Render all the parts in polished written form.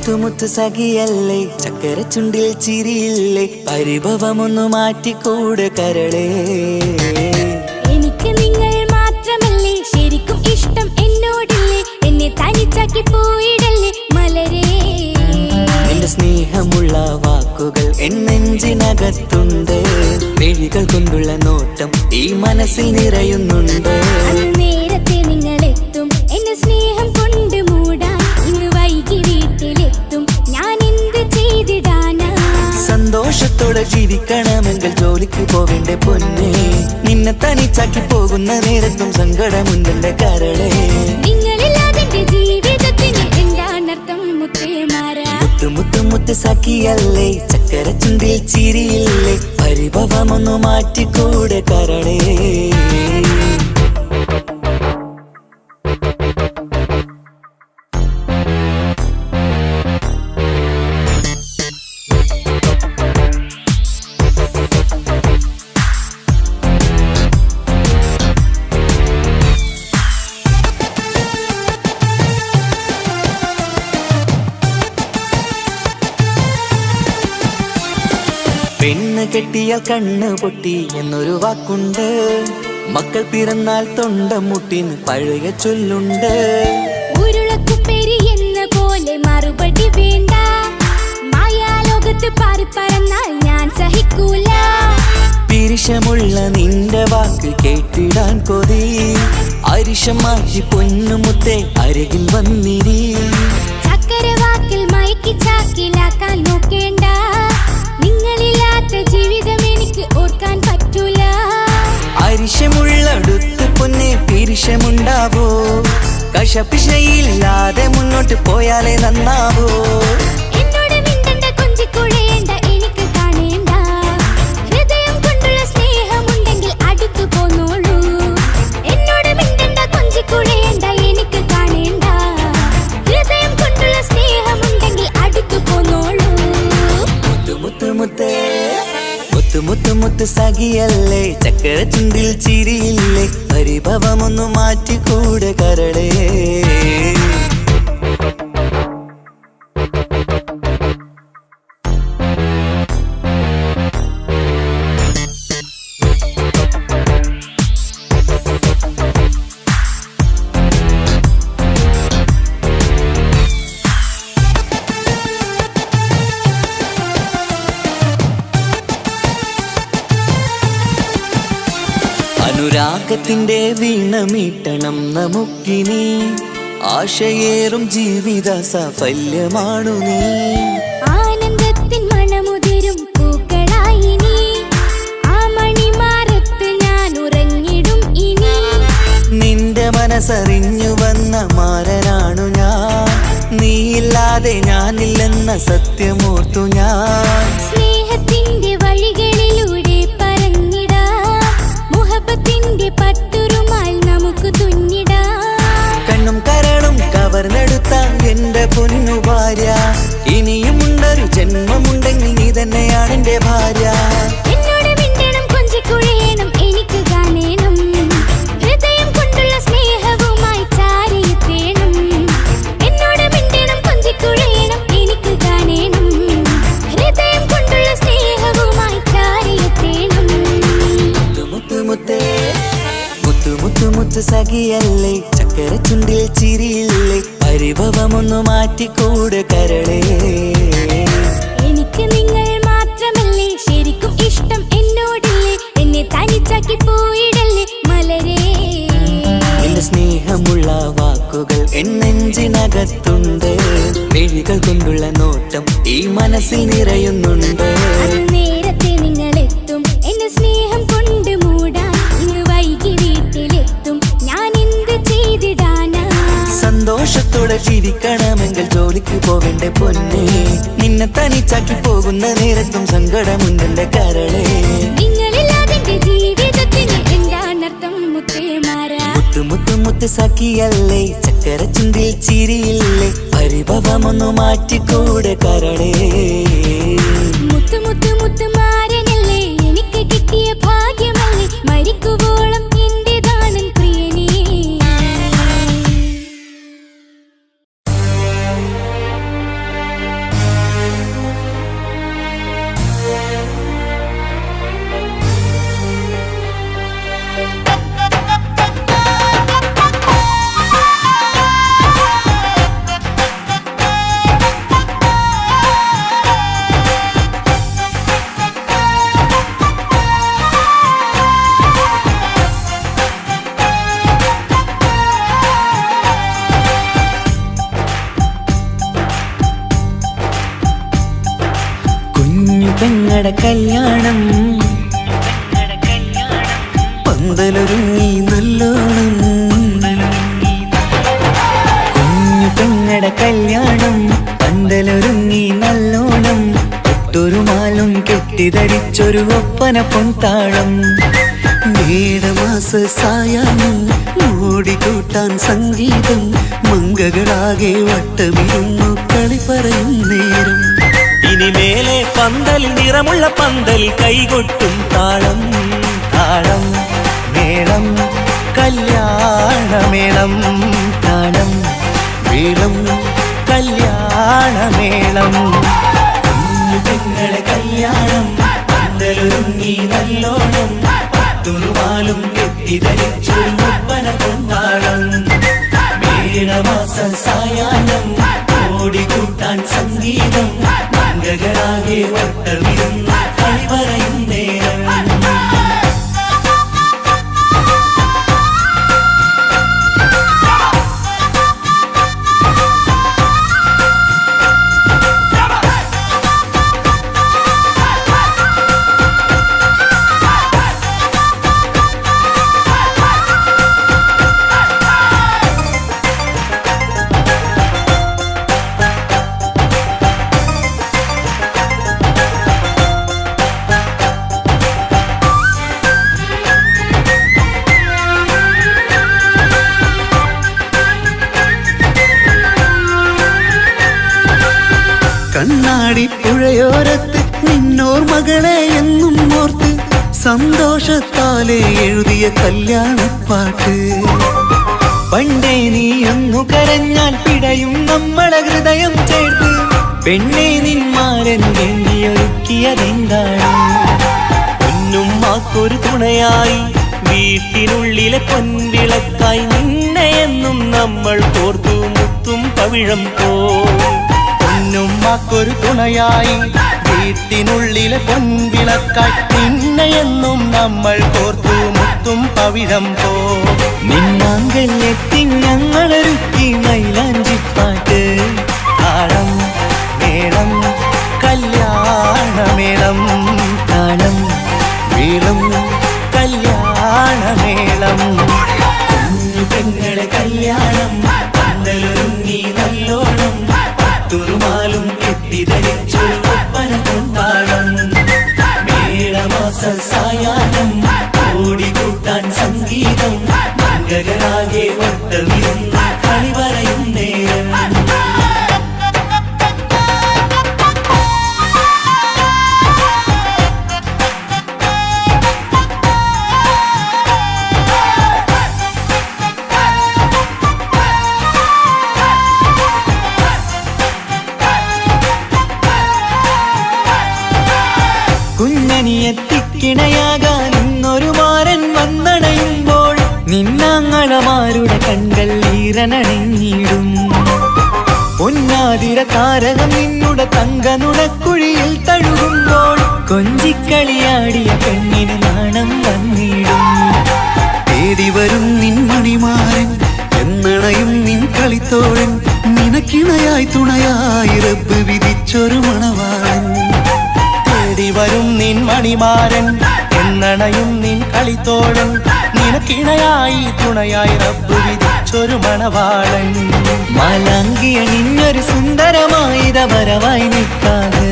മുത്തുമുത്ത് സഖിയല്ലേ, ചക്കര ചുണ്ടിൽ ചിരിയില്ലേ, പരിഭവമൊന്നു മാറ്റിക്കൂടെ കരളേ. എനിക്ക് നിങ്ങൾ മാത്രമല്ലേ ശരിക്കും ഇഷ്ടം എന്നോടില്ലേ, എന്നെ തനിച്ചാക്കി പോയിടല്ലേ മലരേ. നിന്റെ സ്നേഹമുള്ള വാക്കുകൾ എന്നെഞ്ചിനകത്തുണ്ട്, മിഴികൾ കൊണ്ടുള്ള നോട്ടം ഈ മനസ്സിൽ നിറയുന്നുണ്ട്. നേരത്തെ നിങ്ങളെത്തും എന്നെ സ്നേഹം കൊണ്ട് മൂടാൻ, ഇന്ന് വൈകി വീട്ടിലെത്തും ഞാൻ എന്ത് ചെയ്തിടാനാ. സന്തോഷത്തോടെ ജീവിക്കണമെങ്കിൽ ജോലിക്ക് പോവേണ്ട പൊന്നേ, നിന്നെ തനിച്ചാക്കി പോകുന്ന നേരത്തും സങ്കടമുണ്ടെന്റെ കരളേ. നിങ്ങളില്ലാതെ ജീവിതത്തിന് എന്താണർത്ഥം മുത്തേമാരാ. മുത്തുമുത്ത് സഖിയല്ലേ, ചക്കര ചുണ്ടിൽ ചിരിയില്ലേ, പരിഭവമൊന്നു മാറ്റിക്കൂടെ കരളേ. പെണ്ണ് കെട്ടിയാൽ കണ്ണ് പൊട്ടി എന്നൊരു വാക്കുണ്ട്, മക്കൾ പിറന്നാൽ തൊണ്ട മുട്ടിന് പഴയ ചൊല്ലുണ്ട്. ഉരുളക്കുപ്പേരി എന്ന പോലെ മറുപടി വേണ്ട, മായാലോകത്ത് പാറി പറന്നാൽ ഞാൻ സഹിക്കൂല. പിരിശമുള്ള നിന്റെ വാക്ക് കേട്ടിടാൻ കൊതി, അരിശം മാറ്റി പൊന്നുമുത്തേ അരികിൽ വന്നിരി. ചക്കര വാക്കിൽ മയക്കി ചാക്കിലാക്കാൻ നോക്കേണ്ട, നിങ്ങളില്ലാത്ത ജീവിതം എനിക്ക് ഓർക്കാൻ പറ്റൂല. അരിശമുള്ളടുത്ത് പൊന്നെ പിരിശമുണ്ടാവോ, കശപിശയില്ലാതെ മുന്നോട്ട് പോയാലേ നന്നാവോ. എന്നോട് മിണ്ടണ്ട കൊഞ്ചിക്കുഴയേണ്ട എനിക്ക് കാണേണ്ട, ഹൃദയം കൊണ്ടുള്ള സ്നേഹമുണ്ടെങ്കിൽ അടുത്തു പോന്നോളൂ. എന്നോട് മിണ്ടണ്ട കൊഞ്ചിക്കുഴയേണ്ട എനിക്ക് കാണേണ്ട, ഹൃദയം കൊണ്ടുള്ള സ്നേഹമുണ്ടെങ്കിൽ അടുത്തു പോന്നോളൂ. മുത്തുമുത്ത് സഖിയല്ലേ, ചക്കര ചുണ്ടിൽ ചിരിയില്ലേ, പരിഭവമൊന്നു മാറ്റിക്കൂടെ കരളേ. അനുരാഗത്തിന്റെ വീണമീട്ടണം നമുക്കിനി, ആശയേറും ജീവിത സാഫല്യമാണു നീ. ആനന്ദത്തിൻ മണമുതിരും പൂക്കളായി നീ, ആ മണിമാറത്ത് ഞാൻ ഉറങ്ങിടും ഇനി. നിന്റെ മനസ്സറിഞ്ഞു വന്ന മാരനാണു ഞാൻ, നീയില്ലാതെ ഞാനില്ലെന്ന സത്യമോർത്തു ഞാൻ. സ്നേഹത്തിന്റെ വഴികളിലൂടെ പറഞ്ഞിടാം, മുഹബത്തിന്റെ പട്ടുറുമാൽ നമുക്ക് തുന്നിടാം. കണ്ണും കരളും കവർന്നെടുത്ത എന്റെ പൊന്നു ഭാര്യ, ഇനിയുമുണ്ടൊരു ജന്മമുണ്ടെങ്കിൽ നീ തന്നെയാണ് എന്റെ ഭാര്യ. എന്നോട് മിണ്ടണം കൊഞ്ചിക്കുഴയണം എനിക്ക് കാണണം, ഹൃദയം കൊണ്ടുള്ള സ്നേഹവുമായി ചാരിയെത്തേണം. എന്നോട് മിണ്ടണം കൊഞ്ചിക്കുഴയണം എനിക്ക് കാണണം, ഹൃദയം കൊണ്ടുള്ള സ്നേഹവുമായി ചാരിയെത്തേണം. മുത്തുമുത്ത് സഖിയല്ലേ, ചക്കര ചുണ്ടിൽ ചിരിയില്ലേ, പരിഭവമൊന്നു മാറ്റിക്കൂടെ കരളേ. എനിക്ക് നിങ്ങൾ മാത്രമല്ലേ ശരിക്കും ഇഷ്ടം എന്നോടില്ലേ, എന്നെ തനിച്ചാക്കി പോയിടല്ലേ മലരേ. നിന്റെ സ്നേഹമുള്ള വാക്കുകൾ എന്നെഞ്ചിനകത്തുണ്ട്, മിഴികൾ കൊണ്ടുള്ള നോട്ടം ഈ മനസ്സിൽ നിറയുന്നുണ്ട്. നേരത്തെ നിങ്ങളെത്തും എന്നെ സ്നേഹം കൊണ്ട് മൂടാൻ, ഇന്ന് വൈകി വീട്ടിലെത്തും ഞാൻ എന്ത് ചെയ്തിടാനാ. സന്തോഷത്തോടെ ജീവിക്കണമെങ്കിൽ ജോലിക്ക് പോവേണ്ട പൊന്നേ, നിന്നെ തനിച്ചാക്കി പോകുന്ന നേരത്തും സങ്കടമുണ്ടെന്റെ കരളേ. നിങ്ങളില്ലാതെ ജീവിതത്തിന് എന്താണർത്ഥം മുത്തേമാരാ. മുത്തുമുത്ത് സഖിയല്ലേ, ചക്കര ചുണ്ടിൽ ചിരിയില്ലേ, പരിഭവമൊന്നു മാറ്റിക്കൂടെ കരളേ. മുത്ത് മാരനല്ലേ എനിക്ക് കിട്ടിയ ഭാഗ്യമല്ലേ, മരിക്കുവോളം എന്റേതാണ് പ്രിയനേ. പെങ്ങടെ കല്യാണം പന്തലൊരുങ്ങി നല്ലോണം കുഞ്ഞു പെങ്ങടെ കല്യാണം പന്തലൊരുങ്ങി നല്ലോണം ഒട്ടൊരു മാലും കെട്ടിധരിച്ചൊരു ഒപ്പന പൊൻതാളം മേടമാസ സായാഹ്നം ഓടിക്കൂട്ടാൻ സംഗീതം മംഗകളാകെ വട്ടമിരുന്നു കളി പറയും നേരം ഇനി മേലെ പന്തൽ നിറമുള്ള പന്തൽ കൈകൊട്ടും താളം താളം മേളം കല്യാണമേളം താളം മേളം കല്യാണമേളം കുഞ്ഞു പെങ്ങളെ കല്യാണം പന്തലൊരുങ്ങി നല്ലോണം തുറുമാലും കെട്ടിധരിച്ചൊരു ഒപ്പന പൊൻതാളം മേടമാസ സായാഹ്നം ഓടിക്കൂട്ടാൻ സംഗീതം മംഗകളാകെ വട്ടമിരുന്ന് കളി പറയും നേരം കണ്ണാടി പുഴയോരത്ത് നിന്നോർ മകളെ എന്നും ഓർത്ത് സന്തോഷത്താലെ എഴുതിയ കല്യാണപ്പാട്ട് പണ്ടേ നീ ഒന്നു കരഞ്ഞാൽ പിടയും നമ്മളെ ഹൃദയം ചേർത്ത് പെണ്ണെ നിന്മാരൻ വേണ്ടിയൊരുക്കിയതെന്താണ് പൊന്നുമ്മാക്കൊരു തുണയായി വീട്ടിനുള്ളിലെ പൊൻവിളക്കായി നിന്നെ എന്നും നമ്മൾ കോർത്തു മുത്തും പവിഴം പോ പൊന്നുമ്മാക്കൊരു തുണയായി വീട്ടിനുള്ളിലെ പൊൻവിളക്കായി നിന്നെയെന്നും നമ്മൾ കോർത്തു മുത്തും പവിഴം പോ നിന്നാങ്കല്ലെത്തി ഞങ്ങളൊരുക്കി മൈലാഞ്ചിപ്പാട്ട് താളം മേളം കല്യാണമേളം താളം മേളം കല്യാണമേളം കുഞ്ഞു പെങ്ങളെ കല്യാണം പന്തലൊരുങ്ങി നല്ലോണം തുറുമാലും കെട്ടിധരിച്ചൊരു ഒപ്പന പൊൻതാളം മേടമാസ സായാഹ്നം ഓടിക്കൂട്ടാൻ സംഗീതം മംഗകളാകെ വട്ടമിരുന്ന് കളി പറയും നേരം കുഞ്ഞനിയെത്തിക്കിണയാകാൻ ഇന്നൊരു മാരൻ വന്നണയുമ്പോൾ നിന്നാങ്ങളമാരുടെ കൺകൾ ഈറനണിഞ്ഞിടും പൊന്നാതിര താരകം നിന്നുടെ തങ്കനുടക്കുഴിയിൽ തഴുകുമ്പോൾ കൊഞ്ചിക്കളിയാടിയ പെണ്ണിന് നാണം വന്നിടും തേടി വരും നിൻ മണിമാരൻ എന്നണയും നിൻ കളിത്തോഴൻ നിനക്കിണയായി തുണയായി റബ്ബ് വിധിച്ചൊരു മണവാളൻ തേടി വരും നിൻ മണിമാരൻ എന്നണയും നിൻ കളിത്തോഴൻ നിനക്കിണയായി തുണയായി റബ്ബ് വിധിച്ചൊരു മണവാളൻ മാലാങ്കിയ നിന്നൊരു സുന്ദരമായിത വരവായി നിൽക്കാതെ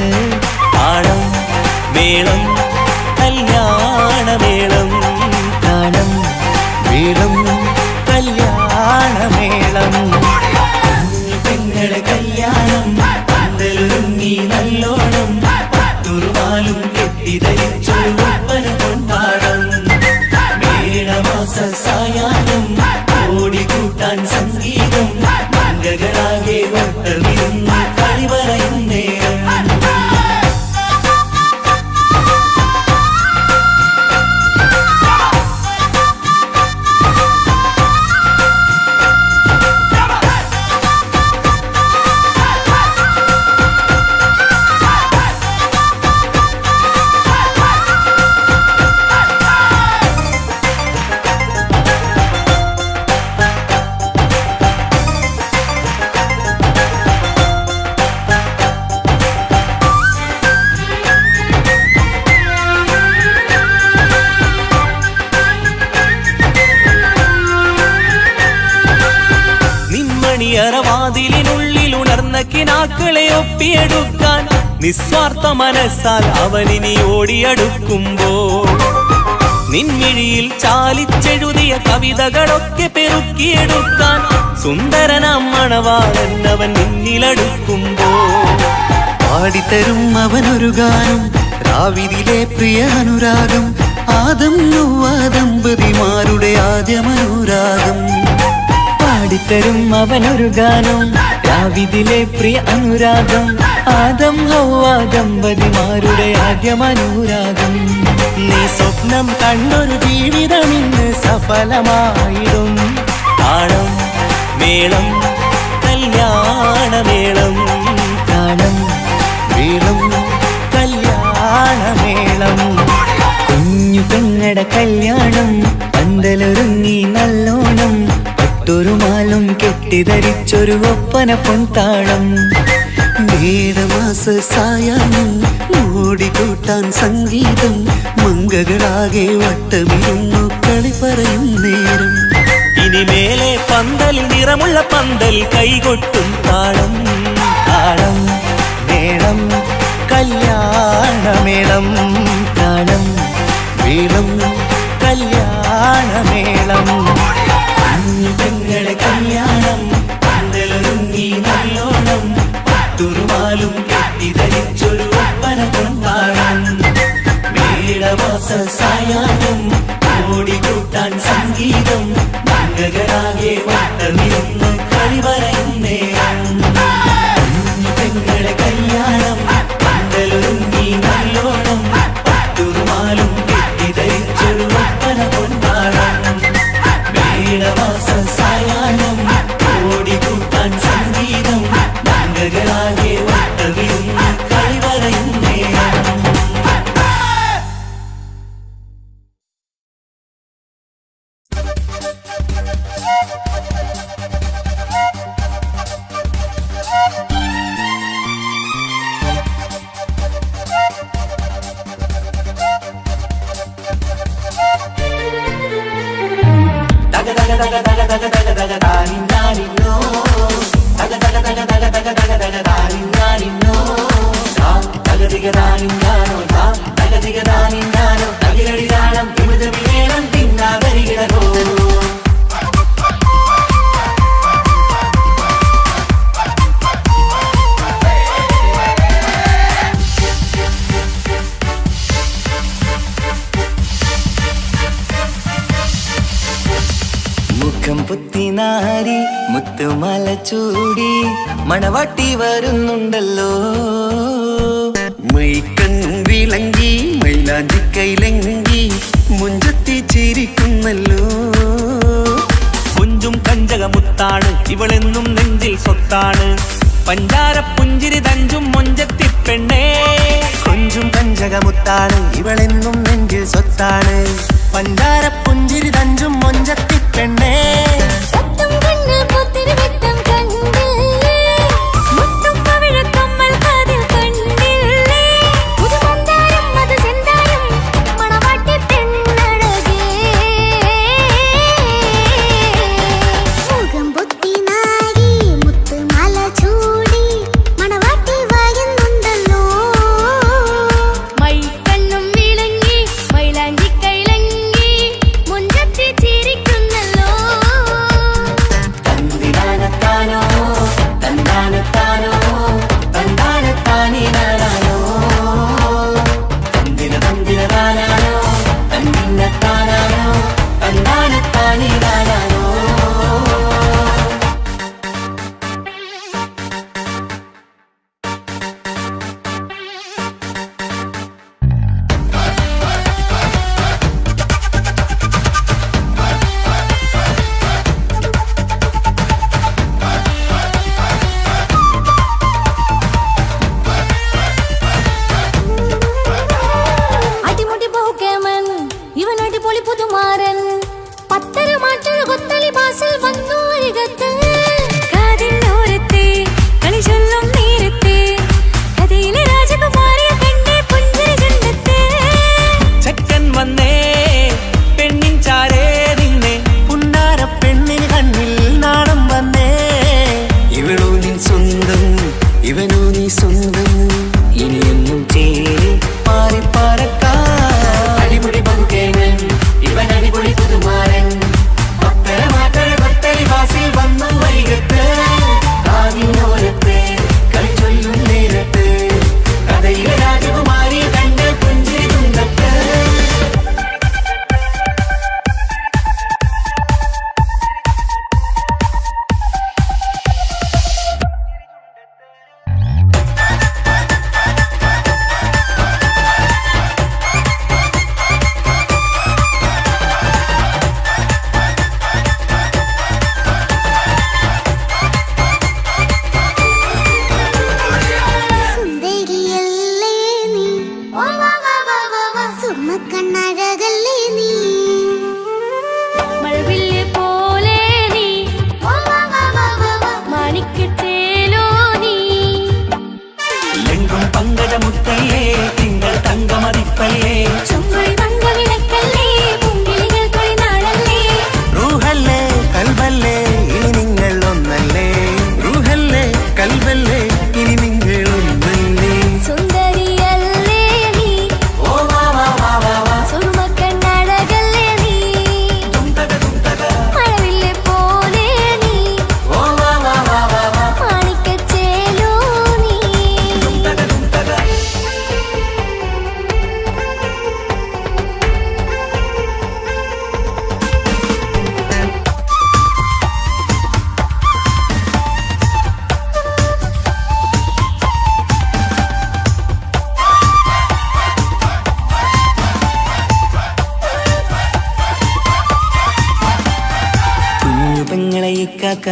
താളം മേളം കല്യാണമേളം താളം മേളം കല്യാണമേളം കുഞ്ഞു പെങ്ങളെ കല്യാണം പന്തലൊരുങ്ങി നല്ലോണം തുറുമാലും കെട്ടിധരിച്ചൊരു ഒപ്പന പൊൻതാളം മേടമാസ സായാഹ്നം ഓടിക്കൂട്ടാൻ സംഗീതം മംഗകളാകെ വട്ടമിരുന്ന് കളി പറയും നേരം മണിയറവാതിലിനുള്ളിൽ ഉണർന്ന കിനാക്കളെ ഒപ്പിയെടുക്കാൻ നിസ്വാർത്ഥ മനസ്സാൽ അവനിനി ഓടിയടുക്കുമ്പോൾ നിൻമിഴിയിൽ ചാലിച്ചെഴുതിയ കവിതകളൊക്കെ പെറുക്കിയെടുക്കാൻ സുന്ദരനാം മണവാളൻ അവൻ നിന്നിലടുക്കുമ്പോൾ പാടിത്തരും അവനൊരു ഗാനം രാവിലെ പ്രിയ അനുരാഗം ആദം നൊവ്വ ദമ്പതിമാരുടെ ആദ്യമനുരാഗം പാടിത്തരും അവനൊരു ഗാനം രാവിലെ പ്രിയ അനുരാഗം ആദം ഹൗവ ദമ്പതിമാരുടെ ആദ്യമനുരാഗം നീ സ്വപ്നം കണ്ടൊരു ജീവിതം ഇന്ന് സഫലമായിടും താളം മേളം കല്യാണമേളം താളം മേളം കല്യാണമേളം കുഞ്ഞു പെങ്ങടെ കല്യാണം പന്തലൊരുങ്ങി നല്ലോണം പട്ടൊരുമാലും കെട്ടിധരിച്ചൊരു ഒപ്പന പൊൻതാളം മേടമാസ സായാഹ്നം ഓടിക്കൂട്ടാൻ സംഗീതം മംഗകളാകെ വട്ടമിരുന്നു കളി പറയും നേരം ഇനിമേലെ പന്തൽ നിറമുള്ള പന്തൽ കൈകൊട്ടും താളം താളം മേളം കല്യാണമേളം താളം മേളം കല്യാണമേളം പെങ്ങളെ കല്യാണം പന്തലൊരുങ്ങി നല്ലോണം പട്ടുറുമാലും കെട്ടിധരിച്ചൊരു ഒപ്പന പൊൻതാളം മേടമാസ സായാഹ്നം ഓടിക്കൂട്ടാൻ സംഗീതം മംഗകളാകെ വട്ടമിരുന്ന് കളി പറയും നേരം പെങ്ങളെ കല്യാണം പന്തലൊരുങ്ങി നല്ലോണം പട്ടുറുമാലും കെട്ടിധരിച്ചൊരു ഒപ്പന പൊൻതാളം മേടമാസ സായാഹ്നം ഓടിക്കൂട്ടാൻ സംഗീതം മംഗകളാകെ വട്ടമിരുന്ന് കളി പറയും നേരം മുഖം പുത്തിനാരി മുത്തുമല ചൂടി മണവാട്ടി വരുന്നുണ്ടല്ലോ മൈക്കണ്ണും വിളങ്ങി മൈലാഞ്ചി കൈലങ്കി മുഞ്ചത്തി ചിരിക്കുന്നല്ലോ കുഞ്ചും കഞ്ചകമുത്താണ് ഇവളെന്നും നെഞ്ചിൽ സ്വത്താണ് പഞ്ചാര പുഞ്ചിരി തഞ്ചും മൊഞ്ചത്തി പെണ്ണേ കൊഞ്ചും കഞ്ചകമുത്താണ് ഇവളെന്നും നെഞ്ചിൽ സ്വത്താണ് പഞ്ചാര പുഞ്ചിരി തഞ്ചും മൊഞ്ചത്തി പെണ്ണേ സത്തം കണ്ണിൽ പൊത്തിരി വെട്ടം കണ്ടില്ലേ മുത്തും പവിഴക്കമ്മൽ കാതിൽ കണ്ടില്ലേ പുതുമന്ദാരം അത് ചെന്താരം മണവാട്ടി പെണ്ണഴകേ മുഖം പൊത്തി നാരി മുത്തുമാല ചൂടി മണവാട്ടി വരുന്നുണ്ടല്ലോ മൈക്കണ്ണും വിളങ്ങി മൈലാഞ്ചി കൈലങ്ങി മുഞ്ചത്തി ചിരിക്കുന്നല്ലോ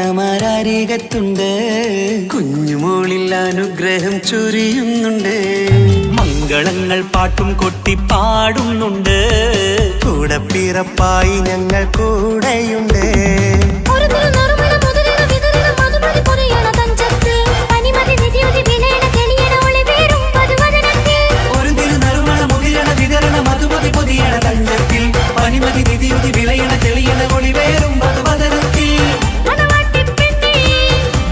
കാക്കമാരരികത്തുണ്ട് കുഞ്ഞുമോളിൽ അനുഗ്രഹം ചൊരിയുന്നുണ്ട് മംഗളങ്ങൾ പാട്ടും കൊട്ടി പാടുന്നുണ്ട് കൂടെ പിറപ്പായി ഞങ്ങൾ കൂടെയുണ്ട് ഒരു തിരുനറുമണ മുതലിട വിതറിട മധുമതി പൊതിയണ തഞ്ചത്തിൽ പനിമതി നിധിയുതി വിലയണ തെളിയണ ഒളി വീരും പതുവദനത്തിൽ ഒരു തിരുനറുമണ മുതിരണ വിതരണ മധുമതി പൊതിയണ തഞ്ചത്തിൽ പനിമതി നിധിയുതി വിളയണ തെളിയണ ഒളിവേറും മധുവദനത്തിൽ മണവാട്ടിപ്പെണ്ണേ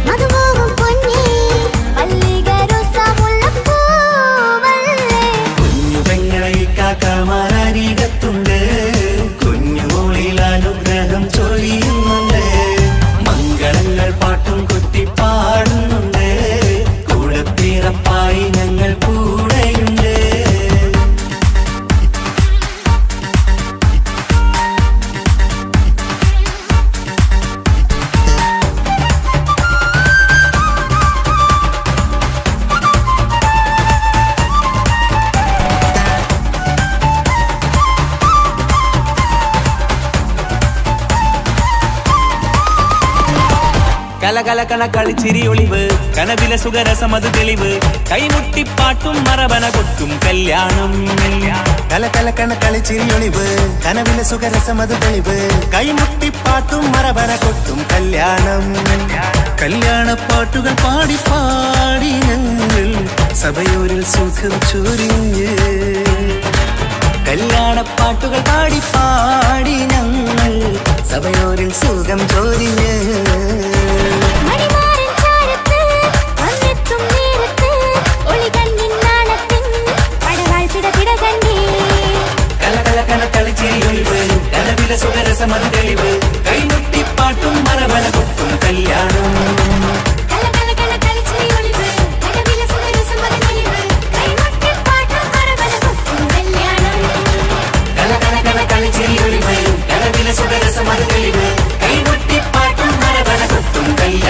മധുമോഹം പൊന്നേ മല്ലികരസമുല്ലപ്പൂവല്ലേ കുഞ്ഞു പെങ്ങളെ കാക്കമാരരികത്തുണ്ട് കുഞ്ഞുമോളിൽ അനുഗ്രഹം ചൊരിയുന്നുണ്ട് മംഗളങ്ങൾ പാട്ടും കൊട്ടി പാടുന്നുണ്ട് കൂടെ പിറപ്പായി ഞങ്ങൾ കൂടെയുണ്ട് കലകലകല കളിച്ചിരി ഒളിവ് കനവില സുഖരസമത് തെളിവ് കൈമുട്ടിപ്പാട്ടും മറവന കൊട്ടും കല്യാണം കലകലക്കണ കളിച്ചിരിയൊളിവ് കനവിലെ സുഖരസമത് തെളിവ് കൈമുട്ടിപ്പാട്ടും മറവന കൊട്ടും കല്യാണം കല്യാണപ്പാട്ടുകൾ പാടി പാടി ഞങ്ങൾ സഭയോരിൽ സുഖം ചൊരിഞ്ഞ് കല്യാണപ്പാട്ടുകൾ പാടി പാടി ഞങ്ങൾ സഭയോരിൽ സുഖം ചൊരിഞ്ഞ് മണിമാരൻ ചാരത്ത് വന്നെത്തും നേരത്ത് ഒളി കണ്ണിൻ നാണത്തിൻ പടവാൾ പിടപിട കണ്ടേ കലകലകല കളിച്ചിരിയൊളിവ് കലവില സുഖരസമത് തെളിവ് കൈമുട്ടിപ്പാട്ടും മറവന കൊട്ടും കല്യാണം കലകലകല കളിച്ചിരിയൊളിവ് കനവില സുഖരസമത് തെളിവ് കൈമുട്ടിപ്പാട്ടും മറവന കൊട്ടും കല്യാണം കലകലകല കളിച്ചിരിയൊളിവ് കലവില സുഖരസമത് തെളിവ് കൈമുട്ടിപ്പാട്ടും മറവന കൊട്ടും കല്യാണം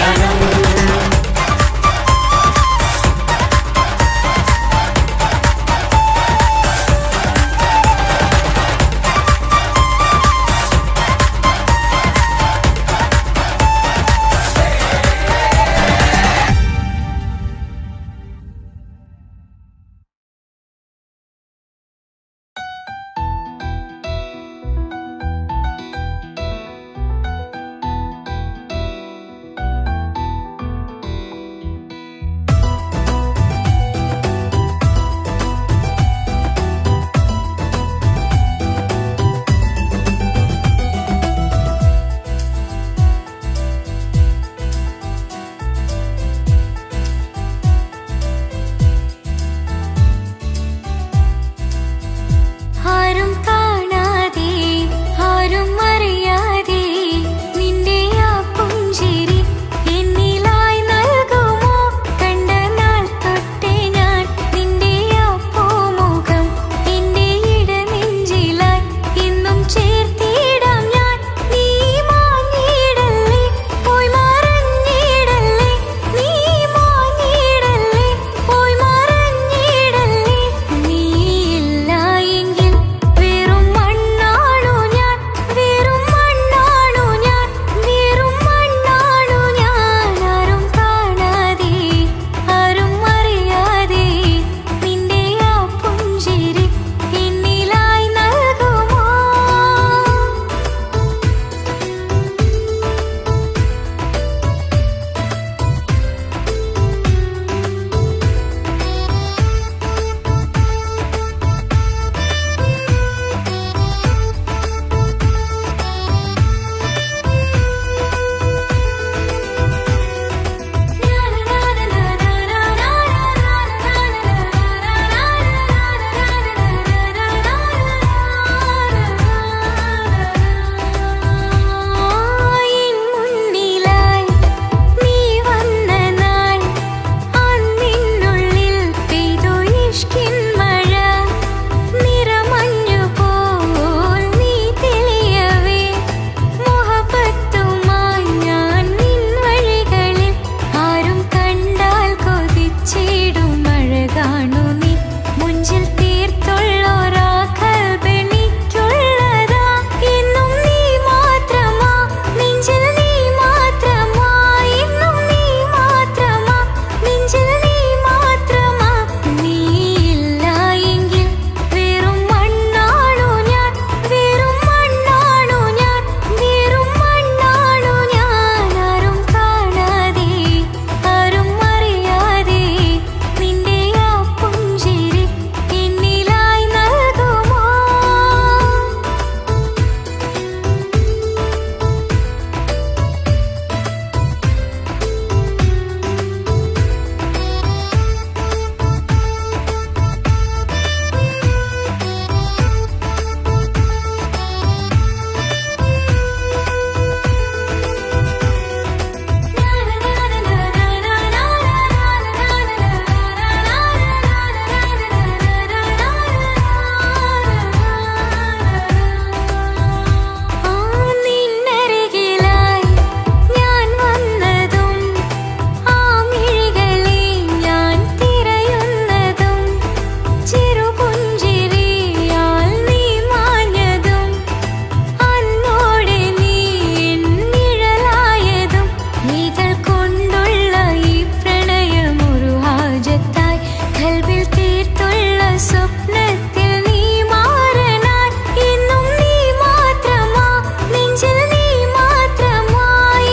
കൊണ്ടുള്ള ഈ പ്രണയമൊരു ഹാജത്തായി കൽബിൽ തീർത്തുള്ള സ്വപ്നത്തിൽ നീ മാറനായി ഇന്നും നീ മാത്രമാ നെഞ്ചിൽ നീ മാത്രമാ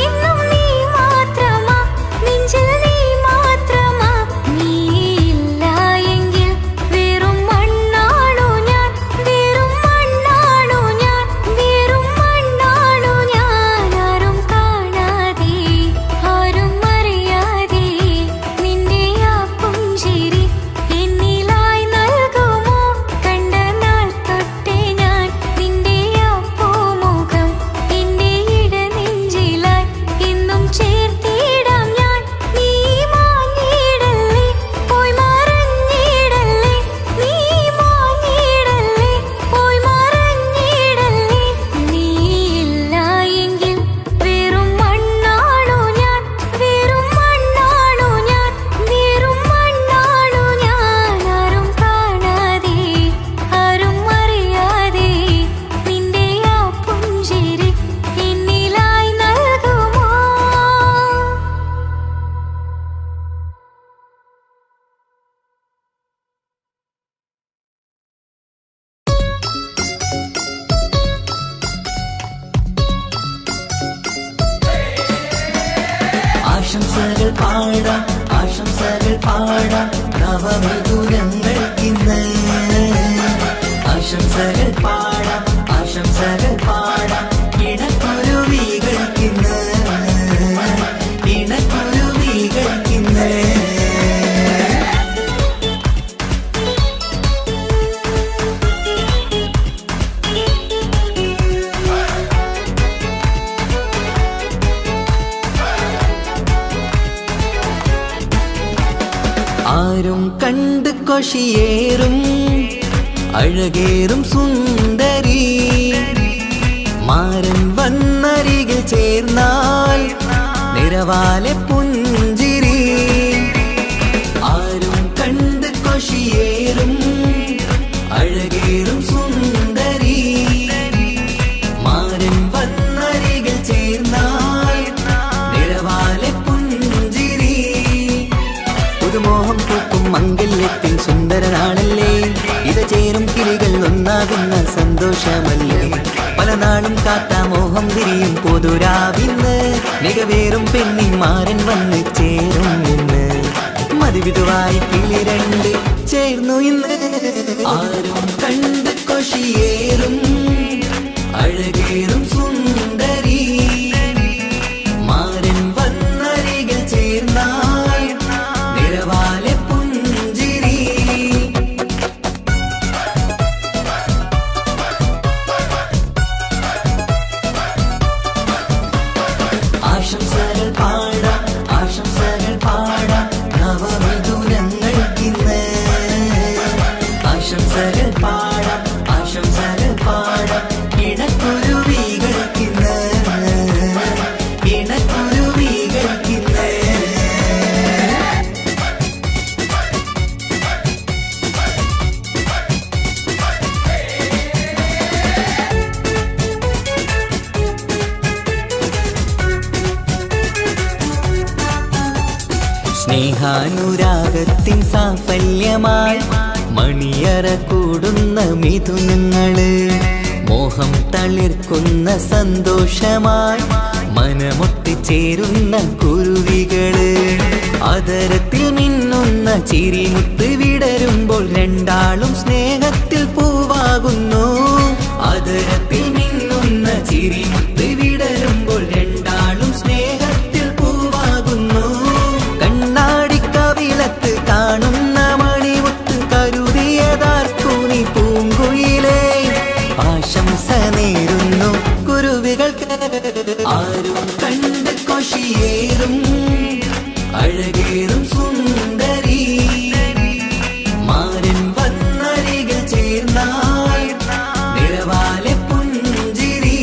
ഇന്നും നീ മാത്രമാ നെഞ്ചിൽ നീ മാത്രമാ നീ ഇല്ല എങ്കിൽ വെറും മണ്ണാണു ഞാൻ വെറും മണ്ണാണു ഞാൻ വെറും മണ്ണാണു ഞാൻ ആരും കാണാതെ ആരും അറിയാതെ നിന്റെ ആ പുഞ്ചിരി എന്നിലായി നൽകുമോ കണ്ട നാൾ തൊട്ടേ ഞാൻ നിന്റെ ആ പൂമുഖം എന്റെ ഇടനെഞ്ചിലായി എന്നും ചേർത്തിടാം ഞാൻ നീ മാഞ്ഞിടല്ലേ പോയി മറഞ്ഞിടല്ലേ നീ മാഞ്ഞിടല്ലേ പോയി മറഞ്ഞിടല്ലേ നീ ഇല്ല എങ്കിൽ വെറും മണ്ണാണു ഞാൻ വെറും മണ്ണാണു ഞാൻ വെറും മണ്ണാണു ഞാൻ ആരും കാണാതെ ആരും അറിയാതെ നിന്റെ ആ പുഞ്ചിരി എന്നിലായി നൽകുമോ ആശംസകൾ പാടാം ആശംസകൾ പാടാം നവമധുരങ്ങൾക്കിന്ന് ആശംസകൾ പാടാം ആശംസകൾ പാടാം ഇണക്കുരുവികൾക്കിന്ന് ഇണക്കുരുവികൾക്കിന്ന് ആരും കണ്ട് കൊഷിയേറും അഴകേറും സുന്ദരി മാരൻ വന്നരികിൽ ചേർന്നാൽ നിറവാലെ പുഞ്ചിരി ആരും കണ്ട് കൊഷിയേറും അഴകേറും സുന്ദരി മാരൻ വന്നരികിൽ ചേർന്നാൽ നിറവാലെ പുഞ്ചിരി പുതുമോഹം പൂക്കും മംഗല്യത്തിൻ സുന്ദരനാണല്ലേ ഇത് ചേരും കിളികൾ ഒന്നാകുന്ന സന്തോഷമല്ലേ പല നാളും കാത്ത മോഹം വിരിയും പൊതുരാവിന്ന് മികവേറും പെണ്ണിൻ മാരൻ വന്ന് ചേരും ഇന്ന് മതിവിധുവായി കിളി രണ്ട് ചേർന്നു ഇന്ന് ആരും കണ്ട് കൊഷിയേറും അഴകേറും സുന്ദരി മാരൻ വന്നരികിൽ ചേർന്നാൽ നിറവാലെ പുഞ്ചിരി ആശംസകൾ പാടാം ആശംസകൾ പാടാം നവമധുരങ്ങൾക്കിന്ന് ആശംസകൾ പാടാം ആശംസകൾ പാടാം ഇണക്കുരുവികൾക്കിന്ന് ഇണക്കുരുവികൾക്കിന്ന് സ്നേഹാനുരാഗത്തിൻ സാഫല്യമായി മണിയറ കൂടുന്ന മിഥുനങ്ങള് മോഹം തളിർക്കുന്ന സന്തോഷമായി മനമൊട്ടിച്ചേരുന്ന കുരുവികള് അതരത്തിൽ മിന്നുന്ന ചിരിമുത്ത് വിടരുമ്പോൾ രണ്ടാളും സ്നേഹത്തിൽ പൂവാകുന്നു അതരത്തിൽ മിന്നുന്ന ചിരിമുത്ത് വിടരുമ്പോൾ രണ്ടാളും സ്നേഹത്തിൽ പൂവാകുന്നു കണ്ണാടിക്കവിളത്ത് കാണുന്ന മണിമുത്ത് കരുതിയതാർക്കൂനി പൂങ്കുയിലേ ആശംസ നേരുന്നു കുരുവികൾക്ക് ആരും കണ്ട് കൊഷിയേറും അഴകേറും സുന്ദരി മാരൻ വന്നരികിൽ ചേർന്നാൽ നിറവാലെ പുഞ്ചിരി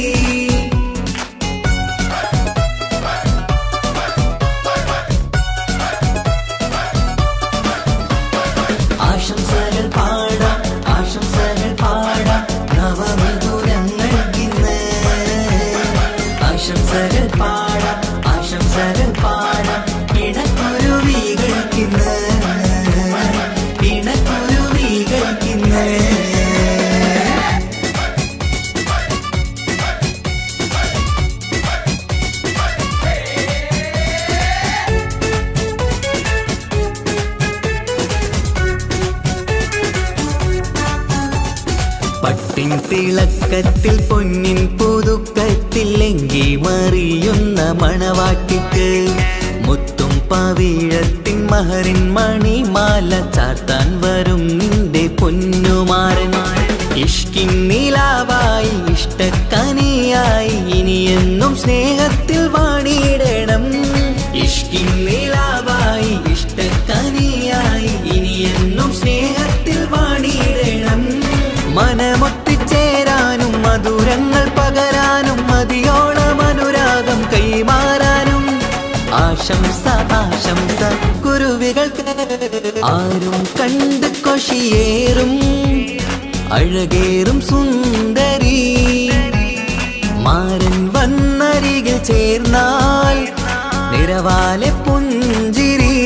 തിളക്കത്തിൽ പൊന്നിൻ പുതുക്കത്തിൽ എങ്കി മറിയുന്ന മണവാട്ടിക്ക് മുത്തും പവിഴത്തിൻ മഹറിൻ മണിമാല ചാർത്താൻ വരും നിന്റെ പൊന്നുമാരൻ. ഇഷ്കിൻ നിലാവായി ഇഷ്ടക്കനിയായി ഇനിയെന്നും സ്നേഹത്തിൽ വാണിടണം. ഇഷ്കിൻ നിലാവായി ഇഷ്ടക്കനിയായി ഇനിയെന്നും സ്നേഹത്തിൽ വാണിടണം. മനമൊത്തിച്ചേരാനും മധുരങ്ങൾ പകരാനും മതിയോളം അനുരാഗം കൈമാറാനും ആശംസ ആശംസ കുരുവികൾക്ക്. ആരും കണ്ട് കൊഷിയേറും അഴകേറും സുന്ദരി മാരൻ വന്നരികിൽ ചേർന്നാൽ നിറവാലെ പുഞ്ചിരി.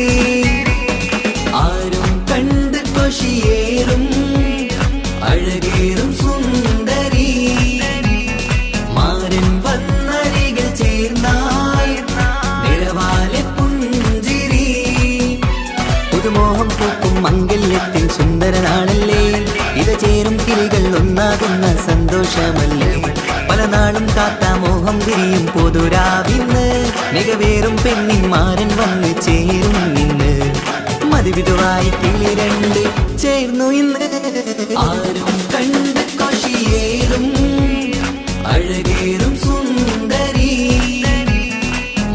ആരും കണ്ട് കൊഷിയേറും അഴകേറും സുന്ദരി മാരൻ വന്നരികിൽ ചേർന്നാൽ നിറവാലെ പുഞ്ചിരി. പുതുമോഹം പൂക്കും മംഗല്യത്തിൻ സുന്ദരനാളല്ലേ, ഇത ചേരും കിളികൾ ഒന്നാകുന്ന സന്തോഷമല്ലേ. പല നാളും കാത്ത മോഹം വിരിയും പൊതുരാവിന്ന് മികവേറും പെണ്ണിൻ മാരൻ വന്ന് ചേരും ഇന്ന്. മതിവിധുവായി കിളി രണ്ട് ചേർന്നു ഇന്ന്. ആരും കണ്ട് കൊഷിയേറും അഴകേറും സുന്ദരി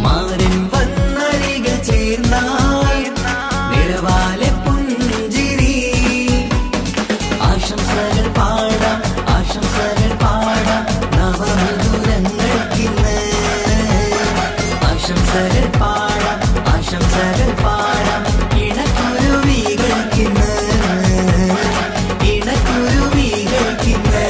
മാരൻ വന്നരികിൽ ചേർന്നാൽ നിറവാലെ പുഞ്ചിരി. ആശംസകൾ പാടാം ആശംസകൾ പാടാം നവമധുരങ്ങൾക്കിന്ന്. ആശംസകൾ പാടാം ആശംസകൾ പാടാം ഇണക്കുരുവികൾക്കിന്ന് ഇണക്കുരുവികൾക്കിന്ന്.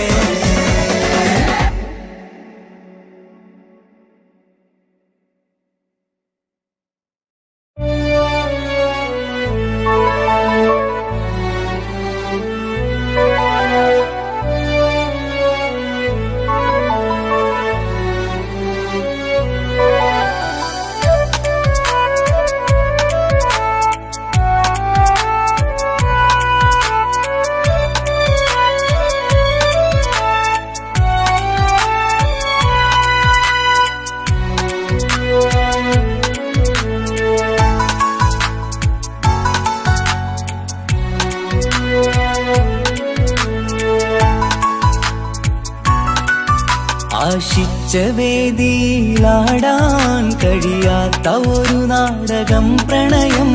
ആശിച്ച വേദിയിലാടാൻ കഴിയാത്ത ഒരു നാടകം പ്രണയം.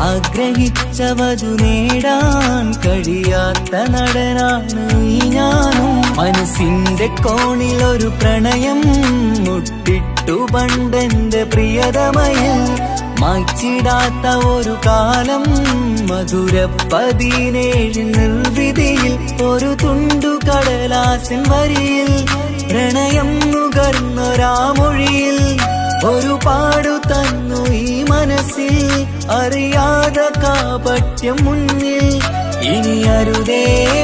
ആഗ്രഹിച്ചവതു നേടാൻ കഴിയാത്ത നടനാണ് ഈ ഞാനും. മനസ്സിന്റെ കോണിൽ ഒരു പ്രണയം മുട്ടിട്ടു പണ്ടെന്റെ പ്രിയതമയിൽ. മായ്ച്ചിടാത്ത ഒരു കാലം മധുര 17 നിർവിധിയിൽ. ഒരു തുണ്ടു കടലാസിൻ വരിയിൽ പ്രണയം നുകർന്നൊരാമൊഴിയിൽ ഒരു പാടു തന്നു ഈ മനസ്സിൽ. അറിയാതെ കാപട്യം മുന്നിൽ ഇനി അരുതേ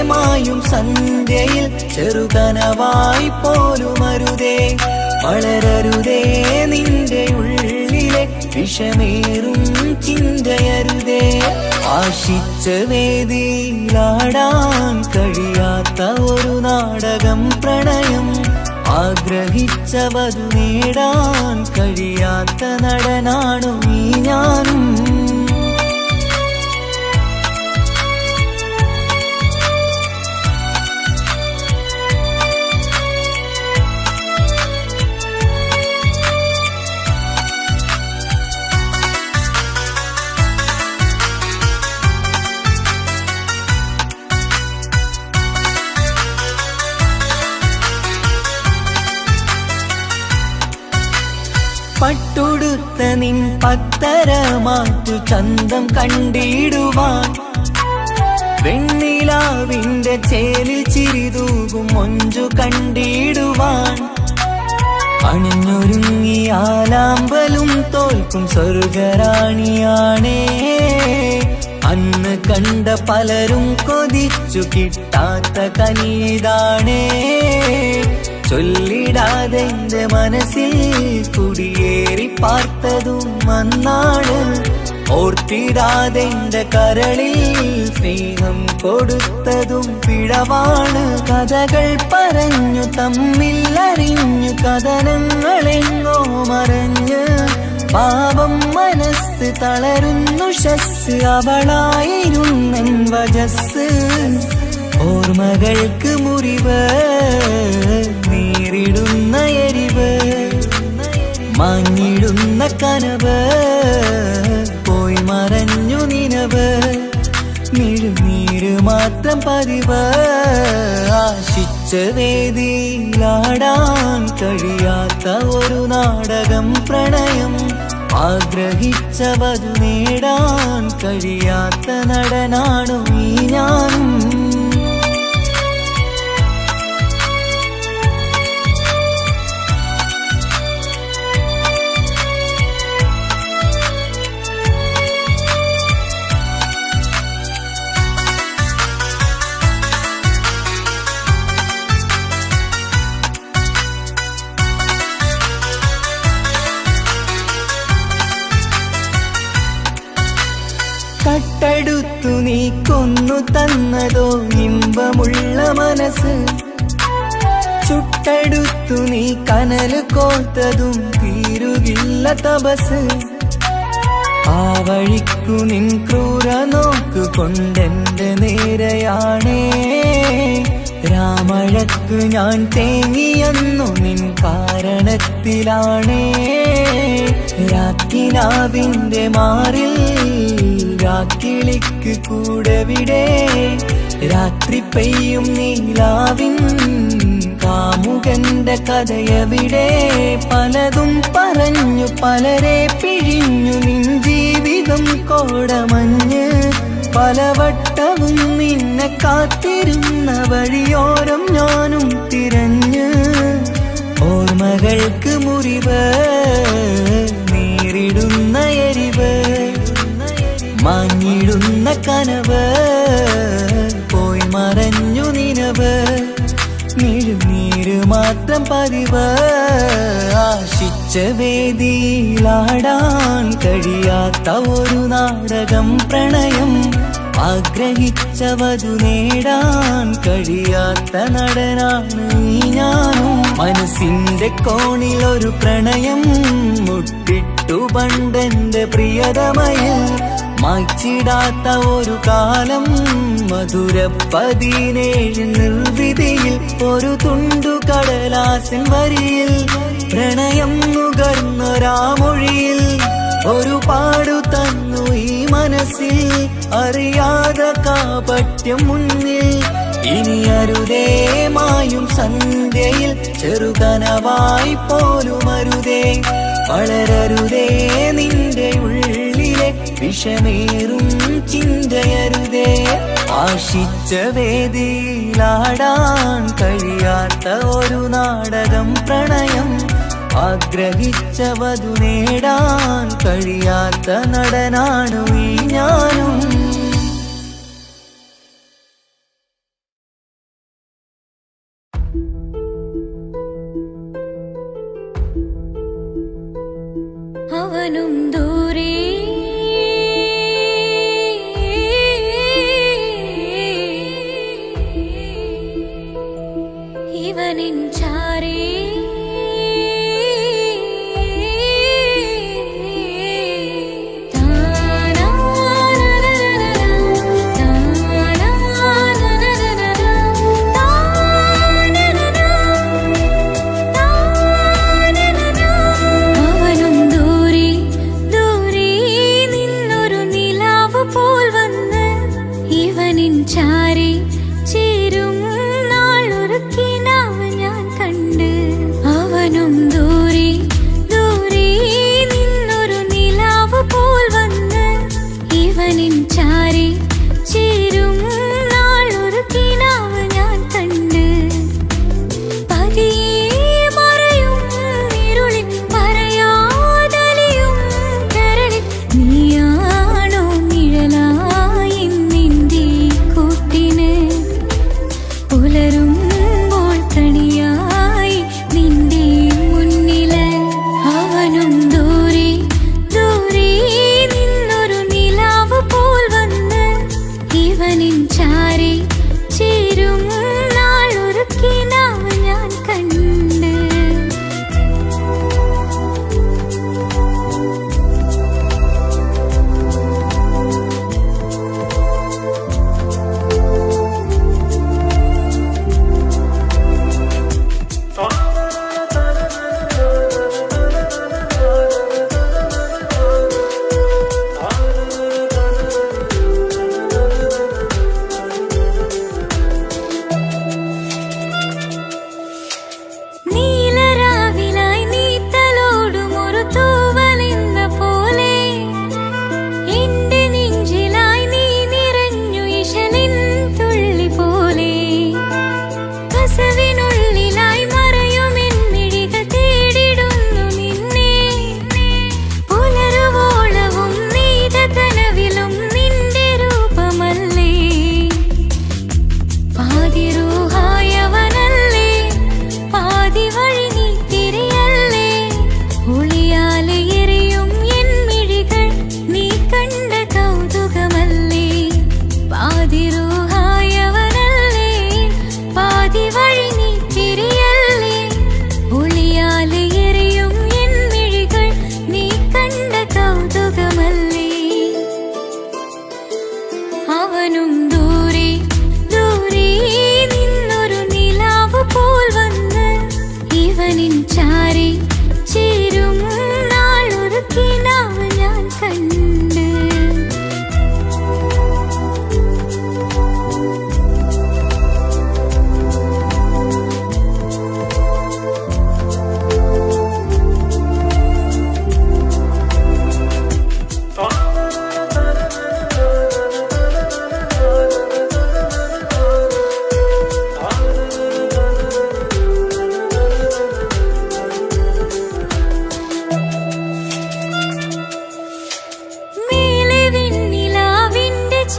മായും സന്ധ്യയിൽ. ചെറുകനവായി പോലും അരുതേ വളരരുതേ നിന്റെ ഉള്ളിലെ വിഷമേറും ചിന്തയരുതേ. ആശിച്ച വേദിയിലാടാൻ കഴിയാത്ത ഒരു നാടകം പ്രണയം. ആഗ്രഹിച്ചവതു നേടാൻ കഴിയാത്ത നടനാണു ഈ ഞാനും. പട്ടുടുത്ത നിൻ പത്തരമാറ്റു ചന്തം കണ്ടിടുവാൻ. വെണ്ണിലാവിന്റെ ചേലിൽ ചിരിതൂകും മൊഞ്ചു കണ്ടിടുവാൻ. അണിഞ്ഞൊരുങ്ങിയാലാമ്പലും തോൽക്കും സ്വർഗറാണിയാണേ. അന്ന് കണ്ട പലരും കൊതിച്ചു കിട്ടാത്ത കനിതാണേ. ചൊല്ലിടാതെ എന്റെ മനസ്സിൽ കുടിയേറി പാർത്തതും അന്നാണ്. ഓർത്തിടാതെന്റെ കരളിൽ സ്നേഹം കൊടുത്തതും പിഴവാണ്. കഥകൾ പറഞ്ഞു തമ്മിൽ അറിഞ്ഞു കഥനങ്ങളെങ്ങോ മറഞ്ഞ് പാപം മനസ്സ് തളരുന്നു ഷസ് അവളായിരുന്നൻ വജസ്. ഓർമ്മകൾക്ക് മുറിവ് നേരിടുന്ന എരിവ് മാഞ്ഞിടുന്ന കനവ് പോയി മറഞ്ഞു നിനവ് മിഴുനീര് മാത്രം പതിവ്. ആശിച്ച വേദിയിലാടാൻ കഴിയാത്ത ഒരു നാടകം പ്രണയം. ആഗ്രഹിച്ചവതു നേടാൻ കഴിയാത്ത നടനാണു ഈ ഞാനും. കട്ടെടുത്തു നീ കൊന്നു തന്നതോ ഇമ്പമുള്ള മനസ്സ്. ചുട്ടെടുത്തു നീ കനല് കോർത്തതും തീരുകില്ല തപസ്. ആ വഴിക്കു നിൻ ക്രൂര നോക്കു കൊണ്ടെന്റെ നേരെയാണേ. രാമഴക്ക് ഞാൻ തേങ്ങിയെന്നു നിൻ കാരണത്തിലാണേ. രാക്കിനാവിന്റെ മാറിൽ രാക്കിളിക്ക് കൂടെവിടെ. രാത്രി പെയ്യും നീലാവിൻ കാമുകന്റെ കഥയവിടെ. പലതും പറഞ്ഞു പലരെ പിഴിഞ്ഞു നിൻ ജീവിതം കോടമഞ്ഞ്. പലവട്ടവും നിന്നെ കാത്തിരുന്ന വഴിയോരം ഞാനും തിരഞ്ഞ്. ഓർമ്മകൾക്ക് മുറിവ് നേരിടുന്ന എരിവ് മാഞ്ഞിടുന്ന കനവ് പോയി മറഞ്ഞു നിനവ് മിഴുനീര് മാത്രം പതിവ്. ആശിച്ച വേദിയിലാടാൻ കഴിയാത്ത ഒരു നാടകം പ്രണയം. ആഗ്രഹിച്ചവതു നേടാൻ കഴിയാത്ത നടനാണ് ഈ ഞാനും. മനസ്സിന്റെ കോണിലൊരു പ്രണയം മുട്ടിട്ടു പണ്ടെന്റെ പ്രിയതമയിൽ. മായ്ച്ചിടാത്ത ഒരു കാലം മധുര 17 നിർവിധിയിൽ. ഒരു തുണ്ടു കടലാസിൻ വരിയിൽ പ്രണയം നുകർന്നൊരാമൊഴിയിൽ. ഒരു പാടു തന്നു ഈ മനസ്സിൽ അറിയാതെ കാപട്യം മുന്നിൽ. ഇനി അരുതേ മായും സന്ധ്യയിൽ ചെറുകനവായി പോലും അരുതേ. വളരരുതേ നിന്റെ ഉള്ളിലെ വിഷമേറും ചിന്തയരുതേ. ആശിച്ച വേദിയിലാടാൻ കഴിയാത്ത ഒരു നാടകം പ്രണയം. ആഗ്രഹിച്ചവതു നേടാൻ കഴിയാത്ത നടനാണു ഈ ഞാനും. അവനും ദൂരെ ഇവനിൻ ചാരേ. താനാ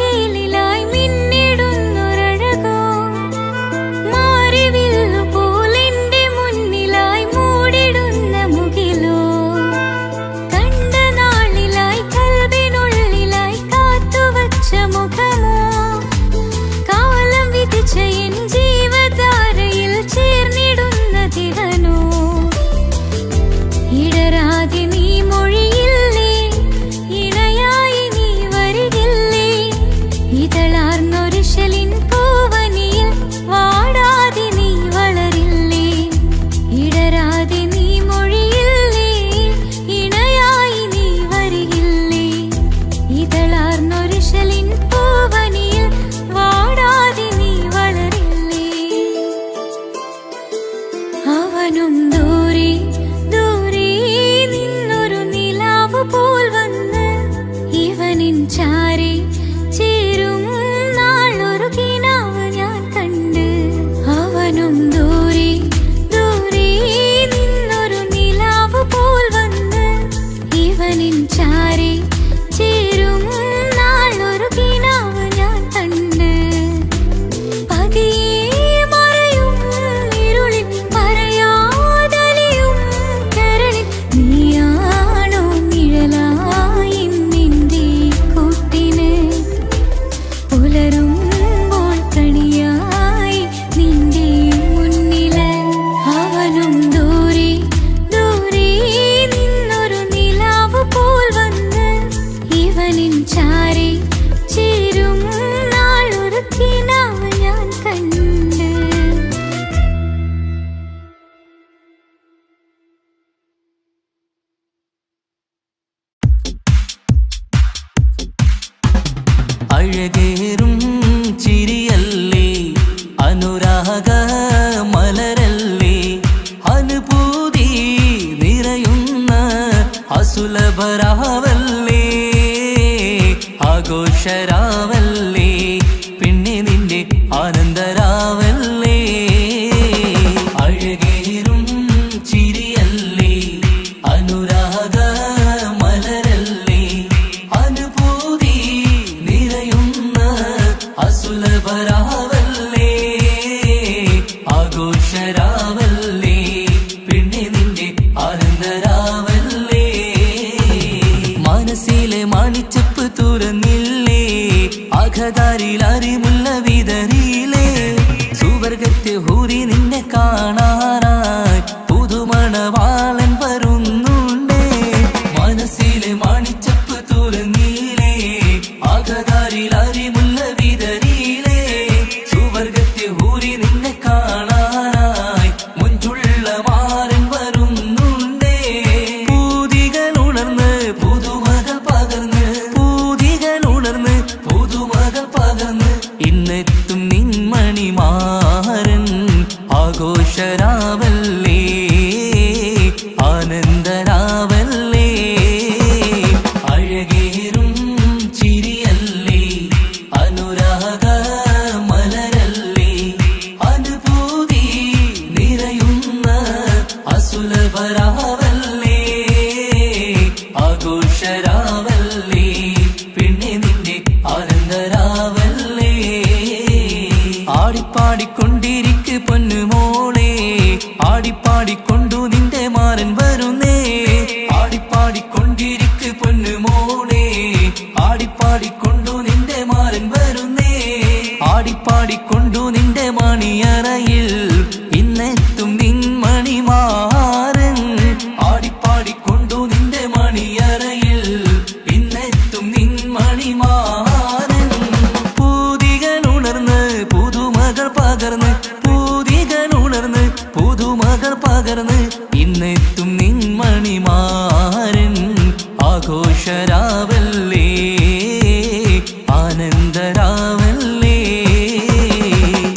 വാർച്ചയിലായി മിന്നിടുന്നൊരഴകോ മാറിവില്ലു പോലെന്റെ മുന്നിലായി മൂടിടുന്ന മുകിലോ കണ്ട നാളിലായി കൽവിനുള്ളിലായി കാത്തുവച്ച മുഖമോ കാലം വിധിച്ച എൻ ജീവധാരയിൽ ചേർന്നിടുന്ന ദിവനോ ഇടരാതെ നീ മൊഴിയില്ലേ ഇണയായി നീ വരികില്ലേ ഇതളാർന്നൊരിശലിൻ പൂവനിയിൽ വാടാതെ നീ വളരില്ലേ ഇടരാതെ നീ മൊഴിയില്ലേ ഇണയായി നീ വരികില്ലേ ഇതളാർന്നൊരിശലിൻ പൂവനിയിൽ വാടാതെ നീ വളരില്ലേ അവനും ദൂരെ ദൂരെ നിന്നൊരു നിലാവ് പോൽ വന്ന് ഇവനിൻ ചാരി ചേരും നാളൊരു കിനാവ് ഞാൻ കണ്ട് അവനും ദൂരെ ദൂരെ നിന്നൊരു നിലാവ് പോൽ വന്ന് ഇവനിൻ ചാരി ചേരും നാളൊരു കിനാവ് ഞാൻ കണ്ട് പതിയെ മറയും ഇരുളിൽ പറയാതലിയും കരളിൽ നീയാണോ നിഴലായി നിന്റെ കൂട്ടിന് പുലരുമ്പോൾ കണിയായി നിന്റെ മുന്നില് അവനും ദൂരെ ദൂരെ നിന്നൊരു നിലാവ് പോൽ വന്ന് ഇവനിൻ ചാരി ചേരും നാളൊരു കിനാവ് ഞാൻ കണ്ട് അഴകേറും ചിരിയല്ലേ അനുരാഗ മലരല്ലേ അനുഭൂതി നിറയുന്ന അസുലഭരാവല്ലേ ആഘോഷരാവല്ലേ പിന്നെ നിന്റെ ആനന്ദരാവല്ലേ അഴകേറും ചിരിയല്ലേ അനുരാഗ മലരല്ലേ അനുഭൂതി നിറയുന്ന അസുലഭരാവല്ലേ ആഘോഷരാവല്ലേ പിന്നെ നിന്റെ ആനന്ദരാവല്ലേ മനസ്സിലെ മാണിച്ചപ്പ് തുറന്നില്ലേ അഘതാരിൽ അറിമുല്ല വിതറിയില്ലേ സുവർഗത്തെ ഹൂരി നിന്നെ കാണാനായി പുതുമണവാളൻ വരുന്നുണ്ടേ മനസ്സിലെ മാണിച്ചപ്പ് തുറന്നില്ലേ അഘതാരിൽ അറിമുല്ല വിതറിയില്ലേ സുവർഗത്തെ ഹൂരി നിന്നെ കാണാനായി മുഞ്ചുള്ള മാരൻ വരുന്നുണ്ടേ പൂതികൾ ഉണർന്ന് പുതുമകൾ പകർന്ന് പൂതികൾ ഉണർന്ന് പുതുമകൾ പകർന്ന് ഇന്നെത്തും നിൻമണിമാരൻ ആഘോഷരാവല്ലേ ആനന്ദരാവല്ലേ അഴകേറും ചിരിയല്ലേ അനുരാഗ മലരല്ലേ അനുഭൂതി നിറയുന്ന അസുലഭരാവല്ലേ ആഘോഷരാവല്ലേ പിന്നെ നിന്റെ ആനന്ദരാവല്ലേ ആടിപ്പാടിക്കൊണ്ടിരിക്ക് പൊന്നുമോളെ ആടിപ്പാടിക്കൊണ്ടു നിന്റെ മാരൻ വരുന്നേ ആടിപ്പാടിക്കൊണ്ടിരിക്ക് പൊന്നുമോളെ ആടിപ്പാടിക്കൊണ്ടു നിന്റെ മാരൻ വരുന്നേ ആടിപ്പാടിക്കൊണ്ടു നിന്റെ മണിയറയിൽ ഇന്നെത്തും നിൻ മണിമാരൻ ആടിപ്പാടിക്കൊണ്ടു നിന്റെ മണിയറയിൽ ഇന്നെത്തും നിൻ മണിമാരൻ പൂതികൾ ഉണർന്ന് പുതുമകൾ പകർന്ന് പൂതികൾ ഉണർന്ന് പുതുമകൾ പകർന്ന് ഇന്നെത്തും നിൻ മണിമാരൻ ആഘോഷരാവല്ലേ ആനന്ദരാവല്ലേ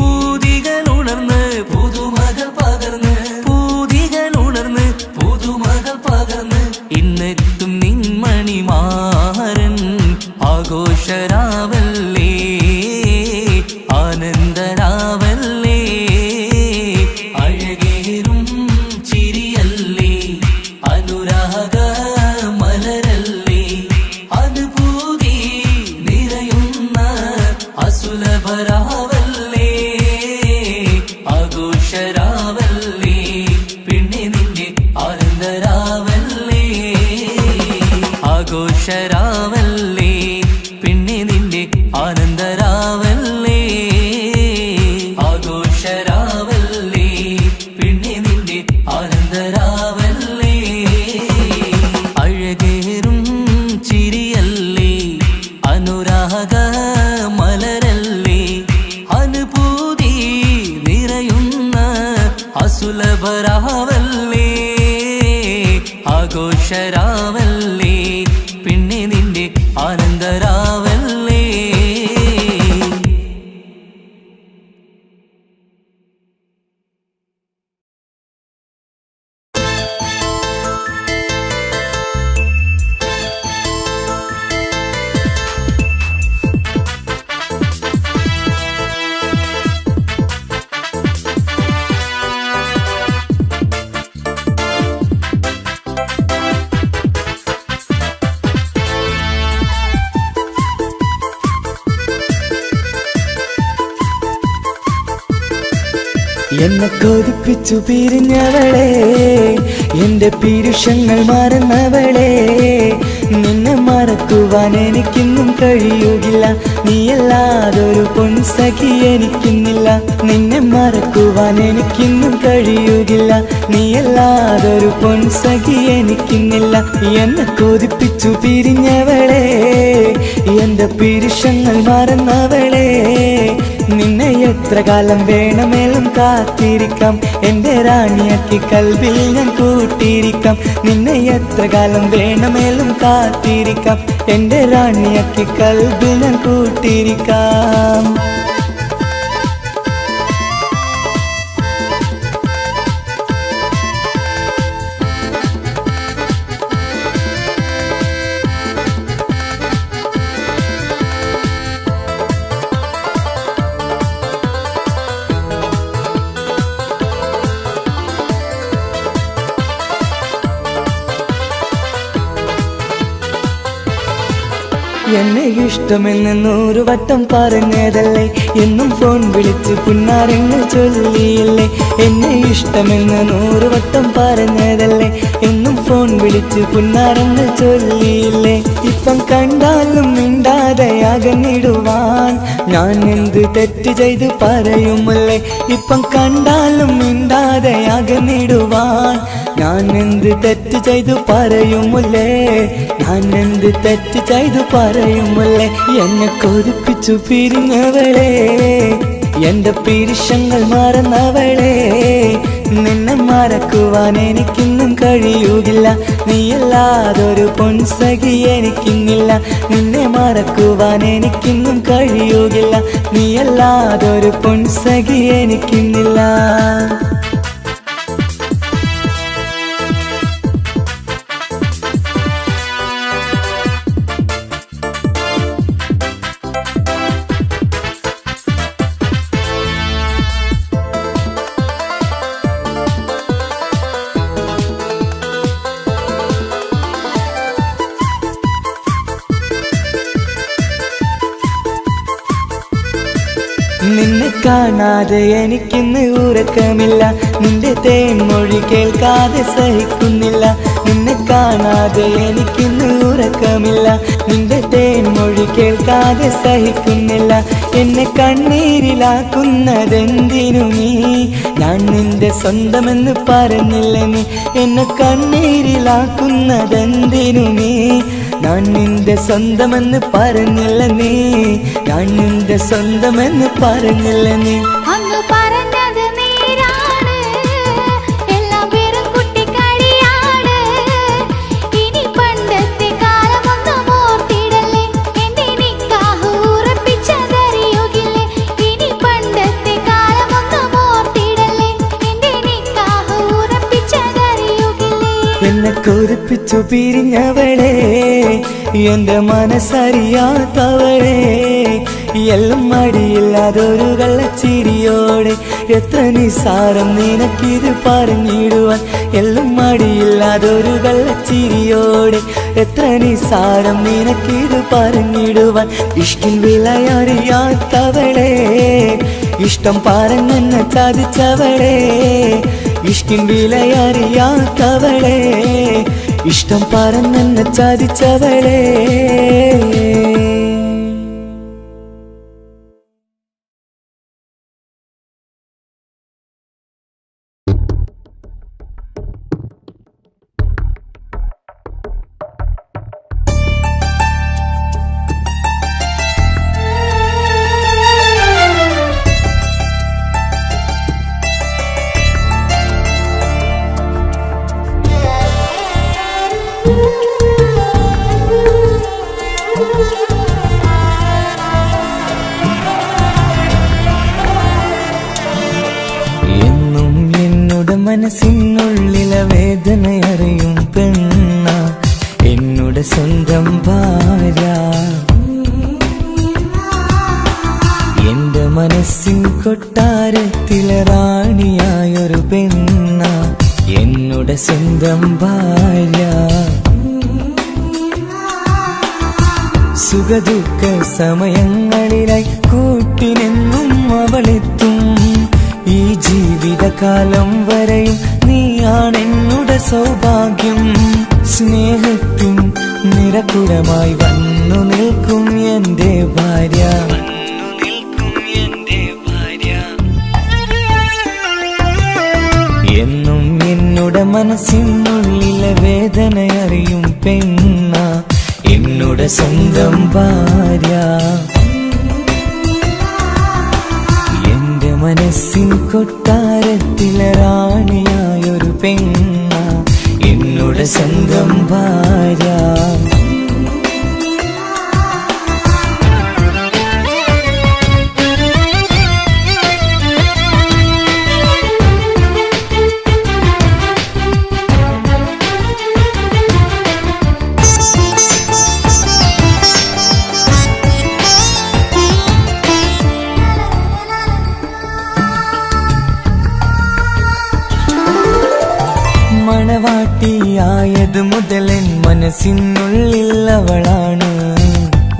പൂതികൾ ഉണർന്ന് പുതുമകൾ പകർന്ന് പൂതികൾ ഉണർന്ന് പുതുമകൾ പകർന്ന് ഇന്നെത്തും നിൻ മണിമാരൻ ആഘോഷരാവല്ലേ ആനന്ദരാവല്ലേ അഴകേറും ചിരിയല്ലേ അനുരാഗ മലരല്ലേ അനുഭൂതി നിറയുന്ന ആഘോഷരാവല്ലേ പിന്നെ നിന്റെ ആനന്ദരാവല്ലേ ആഘോഷരാവല്ലേ പിന്നെ നിന്റെ ആനന്ദരാവല്ലേ അഴകേറും ചിരിയല്ലേ അനുരാഗ മലരല്ലേ അനുഭൂതി നിറയുന്ന അസുലഭരാവല്ലേ ആഘോഷരാവല്ലേ പിന്നെ നിന്റെ ആനന്ദരാവല്ലേ എന്നെ കൊതിപ്പിച്ചു പിരിഞ്ഞവളെ എന്റെ പീരുഷങ്ങൾ മറന്നവളെ നിന്നെ മറക്കുവാൻ എനിക്കിന്നും കഴിയുകില്ല നീയല്ലാതൊരു പൊൻസഖി എനിക്കിന്നില്ല നിന്നെ മറക്കുവാൻ എനിക്കിന്നും കഴിയുകില്ല നീയല്ലാതൊരു പൊൻസഖി എനിക്കിന്നില്ല എന്നെ കൊതിപ്പിച്ചു പിരിഞ്ഞവളെ എന്റെ പീരുഷങ്ങൾ മറന്നവളെ നിന്നെ എത്ര കാലം വേണമെങ്കിലും കാത്തിരിക്കാം എന്റെ റാണിയാക്കി കൽബിൽ ഞാൻ കൂട്ടിയിരിക്കാം നിന്നെ എത്ര കാലം വേണമെങ്കിലും കാത്തിരിക്കാം എന്റെ റാണിയാക്കി കൽബിൽ ഞാൻ കൂട്ടിയിരിക്കാം എന്നെ ഇഷ്ടമെന്ന് 100 വട്ടം പറഞ്ഞതല്ലേ എന്നും ഫോൺ വിളിച്ച് പുന്നാരങ്ങൾ ചൊല്ലിയില്ലേ എന്നെ ഇഷ്ടമെന്ന് 100 വട്ടം പറഞ്ഞതല്ലേ എന്നും ഫോൺ വിളിച്ച് പുന്നാരങ്ങൾ ചൊല്ലിയില്ലേ ഇപ്പം കണ്ടാലും മിണ്ടാതെ അകന്നിടുവാൻ ഞാൻ എന്ത് തെറ്റ് ചെയ്ത് പറയുമല്ലേ ഇപ്പം കണ്ടാലും മിണ്ടാതെ അകന്നിടുവാൻ ഞാൻ എന്ത് തെറ്റ് ചെയ്തു പറയുമല്ലേ ഞാൻ എന്ത് തെറ്റ് ചെയ്തു പറയുമല്ലേ എന്നെ കൊതിപ്പിച്ചു പിരിഞ്ഞവളെ എന്റെ പീരുഷങ്ങൾ മറന്നവളെ നിന്നെ മറക്കുവാൻ എനിക്കിന്നും കഴിയുകില്ല നീയല്ലാതൊരു പൊൻസഖി എനിക്കിന്നില്ല നിന്നെ മറക്കുവാൻ എനിക്കിന്നും കഴിയുകില്ല നീയല്ലാതൊരു പൊൻസഖി എനിക്കിന്നില്ല നിന്നെ കാണാതെ എനിക്കിന്ന് ഉറക്കമില്ല നിന്റെ തേൻമൊഴി കേൾക്കാതെ സഹിക്കുന്നില്ല നിന്നെ കാണാതെ എനിക്കിന്ന് ഉറക്കമില്ല നിന്റെ തേൻമൊഴി കേൾക്കാതെ സഹിക്കുന്നില്ല എന്നെ കണ്ണീരിലാക്കുന്നതെന്തിനു നീ ഞാൻ നിന്റെ സ്വന്തമെന്ന് പറഞ്ഞില്ല നീ എന്നെ കണ്ണീരിലാക്കുന്നതെന്തിനു നീ ഞാൻ നിന്റെ സ്വന്തമെന്ന് പറഞ്ഞില്ല നീ ഞാൻ നിന്റെ സ്വന്തമെന്ന് പറഞ്ഞില്ല നീ അങ്ങ് പറഞ്ഞത് നേരാണ് എല്ലാം വെറും കുട്ടിക്കളിയാണ് ഇനി പണ്ടത്തെ കാലമൊന്നും ഓർത്തിടല്ലേ എന്റെ നിക്കാഹ് ഉറപ്പിച്ചതറിയുകില്ലേ ഇനി പണ്ടത്തെ കാലമൊന്നും ഓർത്തിടല്ലേ എന്റെ നിക്കാഹ് ഉറപ്പിച്ചതറിയുകില്ലേ എന്നെ കൊതിപ്പിച്ചു പിരിഞ്ഞവളെ എന്റെ മനസ്സറിയാത്തവളെ എല്ലാം മടിയില്ലാതൊരു കള്ളച്ചിരിയോടെ എത്ര നിസാരം നിനക്കിത് പറഞ്ഞിടുവാൻ എല്ലാം മടിയില്ലാതൊരു കള്ളച്ചിരിയോടെ എത്ര നിസാരം നിനക്കിത് പറഞ്ഞിടുവാൻ ഇഷ്കിൻ വിലയറിയാത്തവളെ ഇഷ്ടം പറഞ്ഞെന്നെ ചതിച്ചവളെ ഇഷ്കിൻ വിലയറിയാത്തവളെ ഇഷ്ടം പറഞ്ഞെന്നെ ചതിച്ചവളേ. മനസ്സിനുള്ളിലെ വേദനയറിയും പെണ്ണ എന്നുടെ സ്വന്തം ഭാര്യ. എന്റെ മനസ്സിൻ കൊട്ടാരത്തിലെ റാണിയായൊരു പെണ്ണ എന്നുടെ സ്വന്തം ഭാര്യ. സുഖദുഃഖ സമയങ്ങളിലായി കൂട്ടിനെന്നും അവളെത്തും. ഈ ജീവിതകാലം വരെയും നീയാണെന്നുടെ സൗഭാഗ്യം. സ്നേഹത്തിൻ നിറകുടമായി വന്നു നിൽക്കും എന്റെ ഭാര്യ. എന്നും എന്നുടെ മനസ്സിനുള്ളിലെ വേദനയറിയും പെണ്ണ എന്നുടെ സ്വന്തം ഭാര്യ. മനസ്സിൻ കൊട്ടാരത്തിലെ റാണിയായൊരു പെണ്ണ എന്നുടെ സ്വന്തം ഭാര്യ. മണവാട്ടിയായത് മുതലൻ മനസ്സിനുള്ളിൽ അവളാണ്.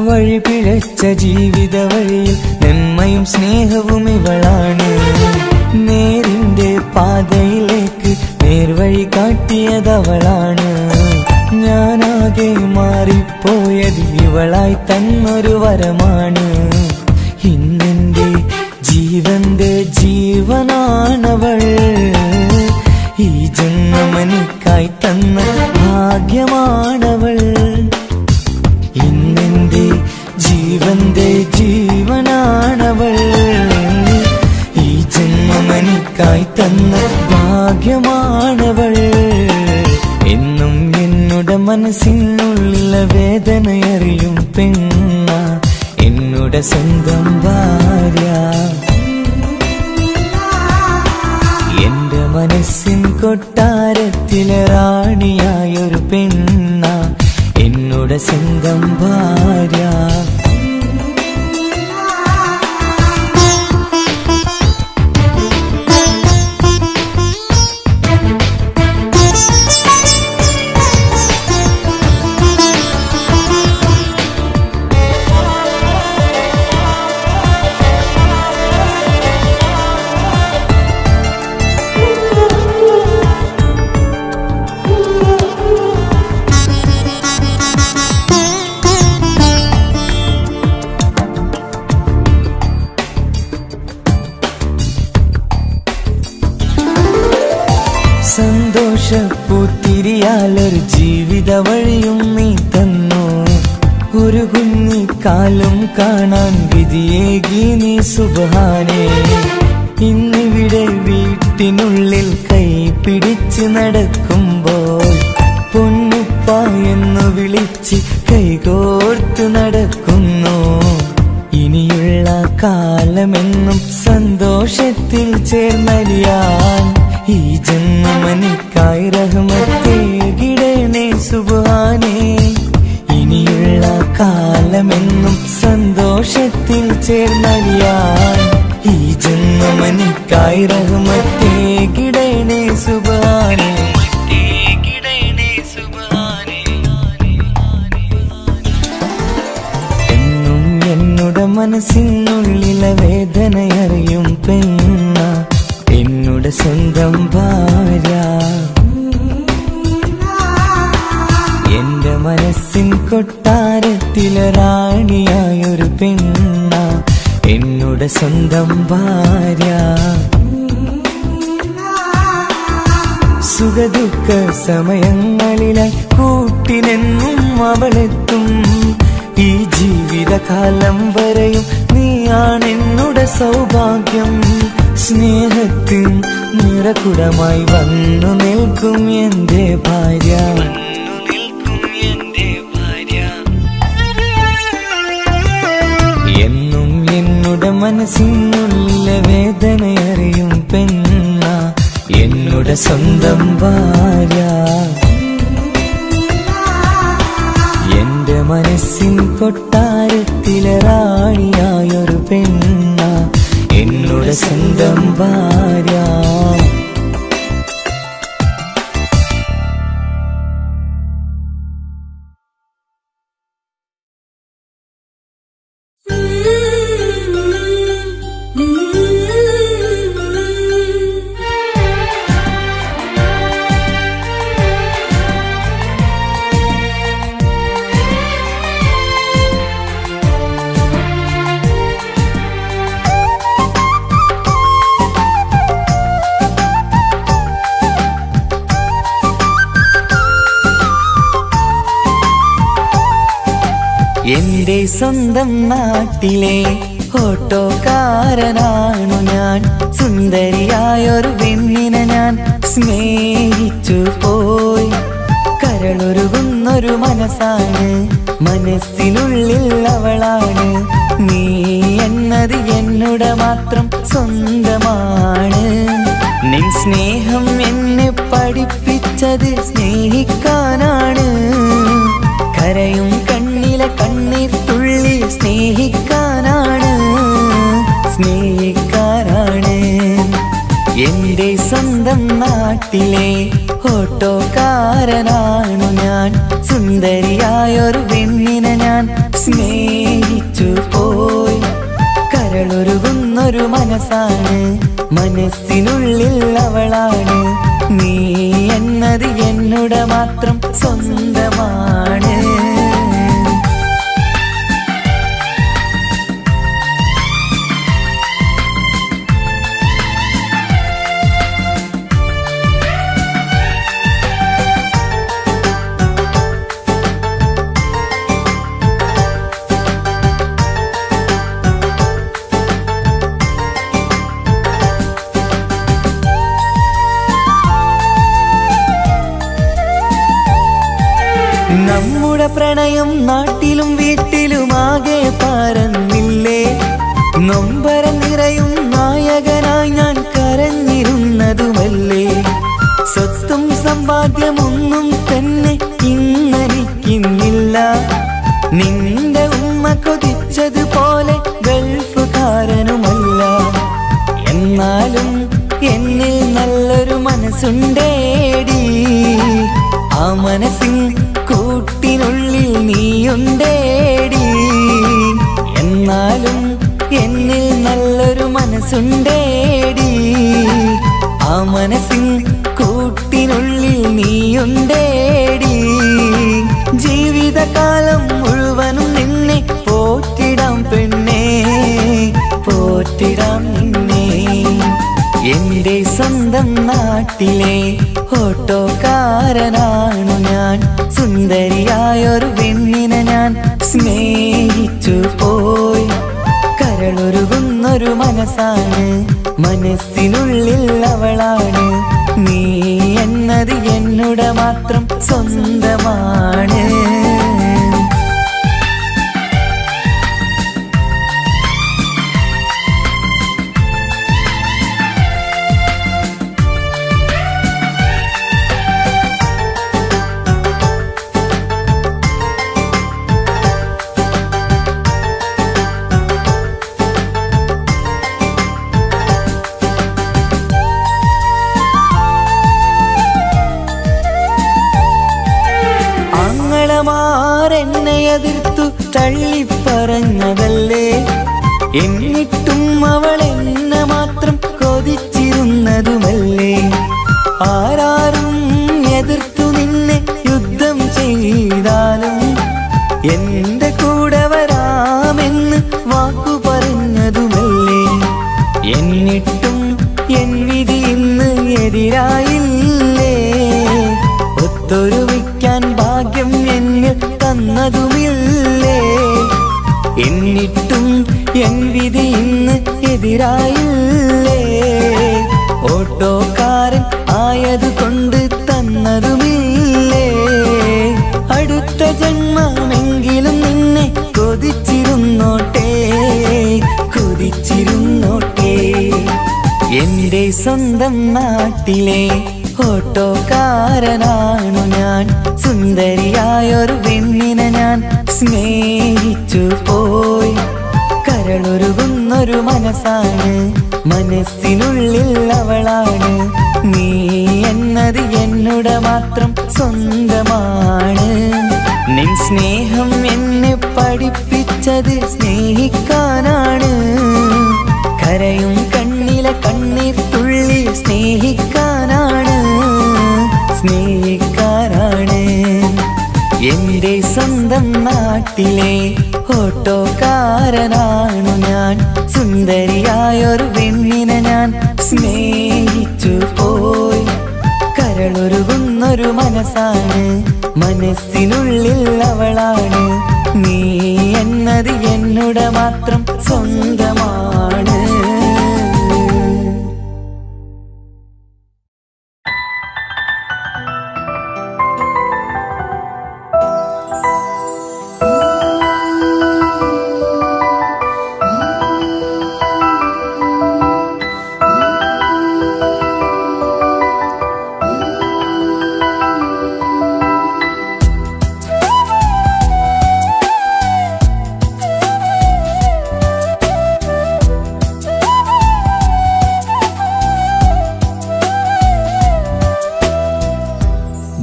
വഴി പിഴച്ച ജീവിത വഴിയിൽ നന്മയും സ്നേഹവും ഇവളാണ്. നേരിന്റെ പാതയിലേക്ക് നേർവഴി കാട്ടിയതവളാണ്. ഞാനാകെ മാറിപ്പോയത് ഇവളായി തന്നൊരു വരമാണ്. ഇന്നെന്റെ ജീവന്റെ ജീവനാണവൾ. ഈ ജന്മമെനിക്കായി തന്ന ഭാഗ്യമാണവൾ. ഇന്നെന്റെ ജീവന്റെ ജീവനാണവൾ. ഈ ജന്മമെനിക്കായി തന്ന ഭാഗ്യമാണവൾ. എന്നും എന്നുടെ മനസ്സിനുള്ളിലെ വേദനയറിയും പെണ്ണ എന്നുടെ സ്വന്തം ഭാര്യ. എന്റെ മനസ്സിൻ കൊട്ടാരത്തിലെ റാണിയായൊരു പെണ്ണ എന്നുടെ സ്വന്തം ഭാര്യ. സന്തോഷപ്പൂത്തിരിയാലൊരു ജീവിത വഴിയും നീ തന്നു. ഒരു കുഞ്ഞിക്കാലും കാണാൻ വിധിയേകി നീ സുബ്ഹാനേ. ഇന്നിവിടെ വീട്ടിനുള്ളിൽ കൈ പിടിച്ച് നടക്കുമ്പോൾ പൊന്നുപ്പ എന്ന് വിളിച്ച് കൈകോർത്ത് നടക്കുന്നു. ഇനിയുള്ള കാലമെന്നും സന്തോഷത്തിൽ ചേർന്നലിയാൻ ഈ ജന്മമെനിക്കായി റഹ്മത്തേകിടണേ സുബ്ഹാനേ. ഇനിയുള്ള കാലമെന്നും സന്തോഷത്തിൽ ചേർന്നലിയാൻ ഈ ജന്മമെനിക്കായി റഹ്മത്തേകിടണേ സുബ്ഹാനേ. എന്നും എന്നുടെ മനസ്സിനുള്ളിലെ വേദനയറിയും പെണ്ണ എന്നുടെ സ്വന്തം ഭാര്യ. കൊട്ടാരത്തിലെ റാണിയായൊരു പെണ്ണ എന്നുടെ സ്വന്തം ഭാര്യ. സുഖദുഃഖ സമയങ്ങളിലായി കൂട്ടിനെന്നും അവളെത്തും. ഈ ജീവിതകാലം വരെയും നീയാണെന്നുടെ സൗഭാഗ്യം. സ്നേഹത്തിൻ നിറകുടമായി വന്നു നിൽക്കും എന്റെ ഭാര്യ. എന്നും എന്നുടെ മനസ്സിനുള്ളിലെ വേദനയറിയും പെണ്ണ എന്നുടെ സ്വന്തം ഭാര്യ. എന്റെ മനസ്സിൻ കൊട്ടാരത്തിലെ റാണിയായൊരു പെണ്ണ എന്നുടെ സ്വന്തം ഭാര്യ. എന്റെ സ്വന്തം നാട്ടിലെ ഓട്ടോക്കാരനാണു ഞാൻ. സുന്ദരിയായൊരു പെണ്ണിനെ ഞാൻ സ്നേഹിച്ചു പോയി. കരളൊരുകുന്നൊരു മനസ്സാണ്, മനസ്സിനുള്ളിൽ അവളാണ്. നീ എന്നത് എന്നുടെ മാത്രം സ്വന്തമാണ്. നിൻ സ്നേഹം എന്നെ പഠിപ്പിച്ചത് സ്നേഹിക്കാനാണ്. കരയും കണ്ണിലെ കണ്ണീർ തുള്ളി സ്നേഹിക്കാനാണ്, സ്നേഹിക്കാനാണ്. എന്റെ സ്വന്തം നാട്ടിലെ ഓട്ടോക്കാരനാണു ഞാൻ. സുന്ദരിയായൊരു പെണ്ണിനെ ഞാൻ സ്നേഹിച്ചു പോയി. കരളൊരുകുന്നൊരു മനസ്സാണ്, മനസ്സിനുള്ളിൽ അവളാണ്. നീ എന്നത് എന്നുടെ മാത്രം സ്വന്തമാണ്. നമ്മുടെ പ്രണയം നാട്ടിലും വീട്ടിലുമാകെ പരന്നില്ലേ. നൊമ്പരം നിറയും നായകനായി ഞാൻ കരഞ്ഞിരുന്നതുമല്ലേ. സ്വത്തും സമ്പാദ്യമൊന്നും തന്നെ ഇന്നെനിക്കിന്നില്ല. നിന്റെ ഉമ്മ കൊതിച്ചതുപോലെ ഗൾഫുകാരനുമല്ല. എന്നാലും എന്നിൽ നല്ലൊരു മനസ്സുണ്ടേടി. ആ മനസ്സിൻ കൂട്ടിനുള്ളിൽ നീയുണ്ടേടി. എന്നാലും എന്നിൽ നല്ലൊരു മനസ്സുണ്ടേടി. ആ മനസ്സിൻ കൂട്ടിനുള്ളിൽ നീയുണ്ടേടി. ജീവിതകാലം മുഴുവനും നിന്നെ പോറ്റിടാം പെണ്ണേ, പോറ്റിടാം നിന്നെ. എന്റെ സ്വന്തം നാട്ടിലെ ഓട്ടോക്കാരനാണു ഞാൻ. സുന്ദരിയായൊരു പെണ്ണിനെ ഞാൻ സ്നേഹിച്ചു പോയി. കരളൊരുകുന്നൊരു മനസ്സാണ്, മനസ്സിനുള്ളിൽ അവളാണ്. നീ എന്നത് എന്നുടെ മാത്രം സ്വന്തമാണ്. എന്നെ എതിർത്തു തള്ളിപ്പറഞ്ഞതല്ലേ. എന്നിട്ടും അവൾ എന്നെ മാത്രം കൊതിച്ചിരുന്നതുമല്ലേ. ആരാരും എതിർത്തു നിന്നെ യുദ്ധം ചെയ്താലും കൂടെ വരാമെന്ന് വാക്കു പറഞ്ഞതുമല്ലേ. എന്നിട്ടും എൻ വിധി ഇന്ന് എതിരായില്ലേ. ഒത്തൊരുമിക്കാൻ ഭാഗ്യം എന്നിൽ തന്നതുമില്ലേ. എന്നിട്ടും എൻ വിധി ഇന്ന് എതിരായില്ലേ. ഓട്ടോക്കാരൻ ആയതുകൊണ്ട് തന്നതുമില്ലേ. അടുത്ത ജന്മമെങ്കിലും നിന്നെ കൊതിച്ചിരുന്നോട്ടെ, കൊതിച്ചിരുന്നോട്ടെ. എന്റെ സ്വന്തം നാട്ടിലെ ഓട്ടോക്കാരനാണു ഞാൻ. സുന്ദരിയായൊരു പെണ്ണിനെ ഞാൻ സ്നേഹിച്ചു പോയി. കരളൊരുകുന്നൊരു മനസ്സാണ്, മനസ്സിനുള്ളിൽ അവളാണ്. നീ എന്നത് എന്നുടെ മാത്രം സ്വന്തമാണ്. നിൻ സ്നേഹം എന്നെ പഠിപ്പിച്ചത് സ്നേഹിക്കാനാണ്. കരയും കണ്ണിലെ കണ്ണീർ തുള്ളി സ്നേഹിക്കാനാണ്, സ്നേഹിക്കാനാണ്. എന്റെ സ്വന്തം നാട്ടിലെ ഓട്ടോക്കാരനാണു ഞാൻ. സുന്ദരിയായൊരു പെണ്ണിനെ ഞാൻ സ്നേഹിച്ചു പോയി. കരളൊരുകുന്നൊരു മനസ്സാണ്, മനസ്സിനുള്ളിൽ അവളാണ്. നീ എന്നത് എന്നുടെ മാത്രം സ്വന്തമാണ്.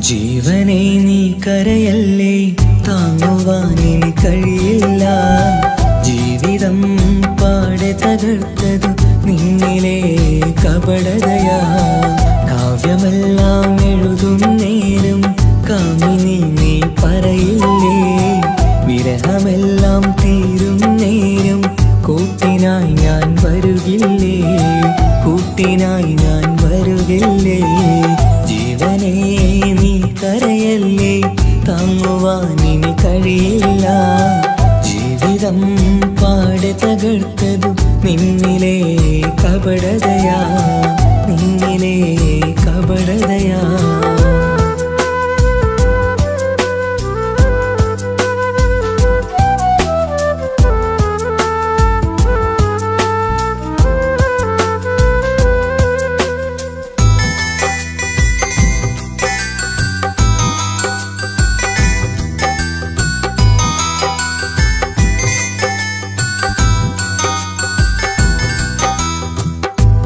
ജീവനെ നീ കരയല്ലേ, താങ്ങുവാനിനി കഴിയില്ല. ജീവിതം പാടെ തകർത്തതു നിന്നിലെ കപടതയാ. കാവ്യമെല്ലാം എഴുതും നേരം കാമിനി നീ പറയില്ലേ. വിരഹമെല്ലാം തീരും നേരം കൂട്ടിനായി ഞാൻ വരുകില്ലേ, കൂട്ടിനായി ഞാൻ വരുകില്ലേ. ജീവനെ നീ കരയല്ലേ, താങ്ങുവാനിനി കഴിയില്ല. ജീവിതം പാടെ തകർത്തതു നിന്നിലെ കപടതയാ, നിന്നിലെ കപടതയാ.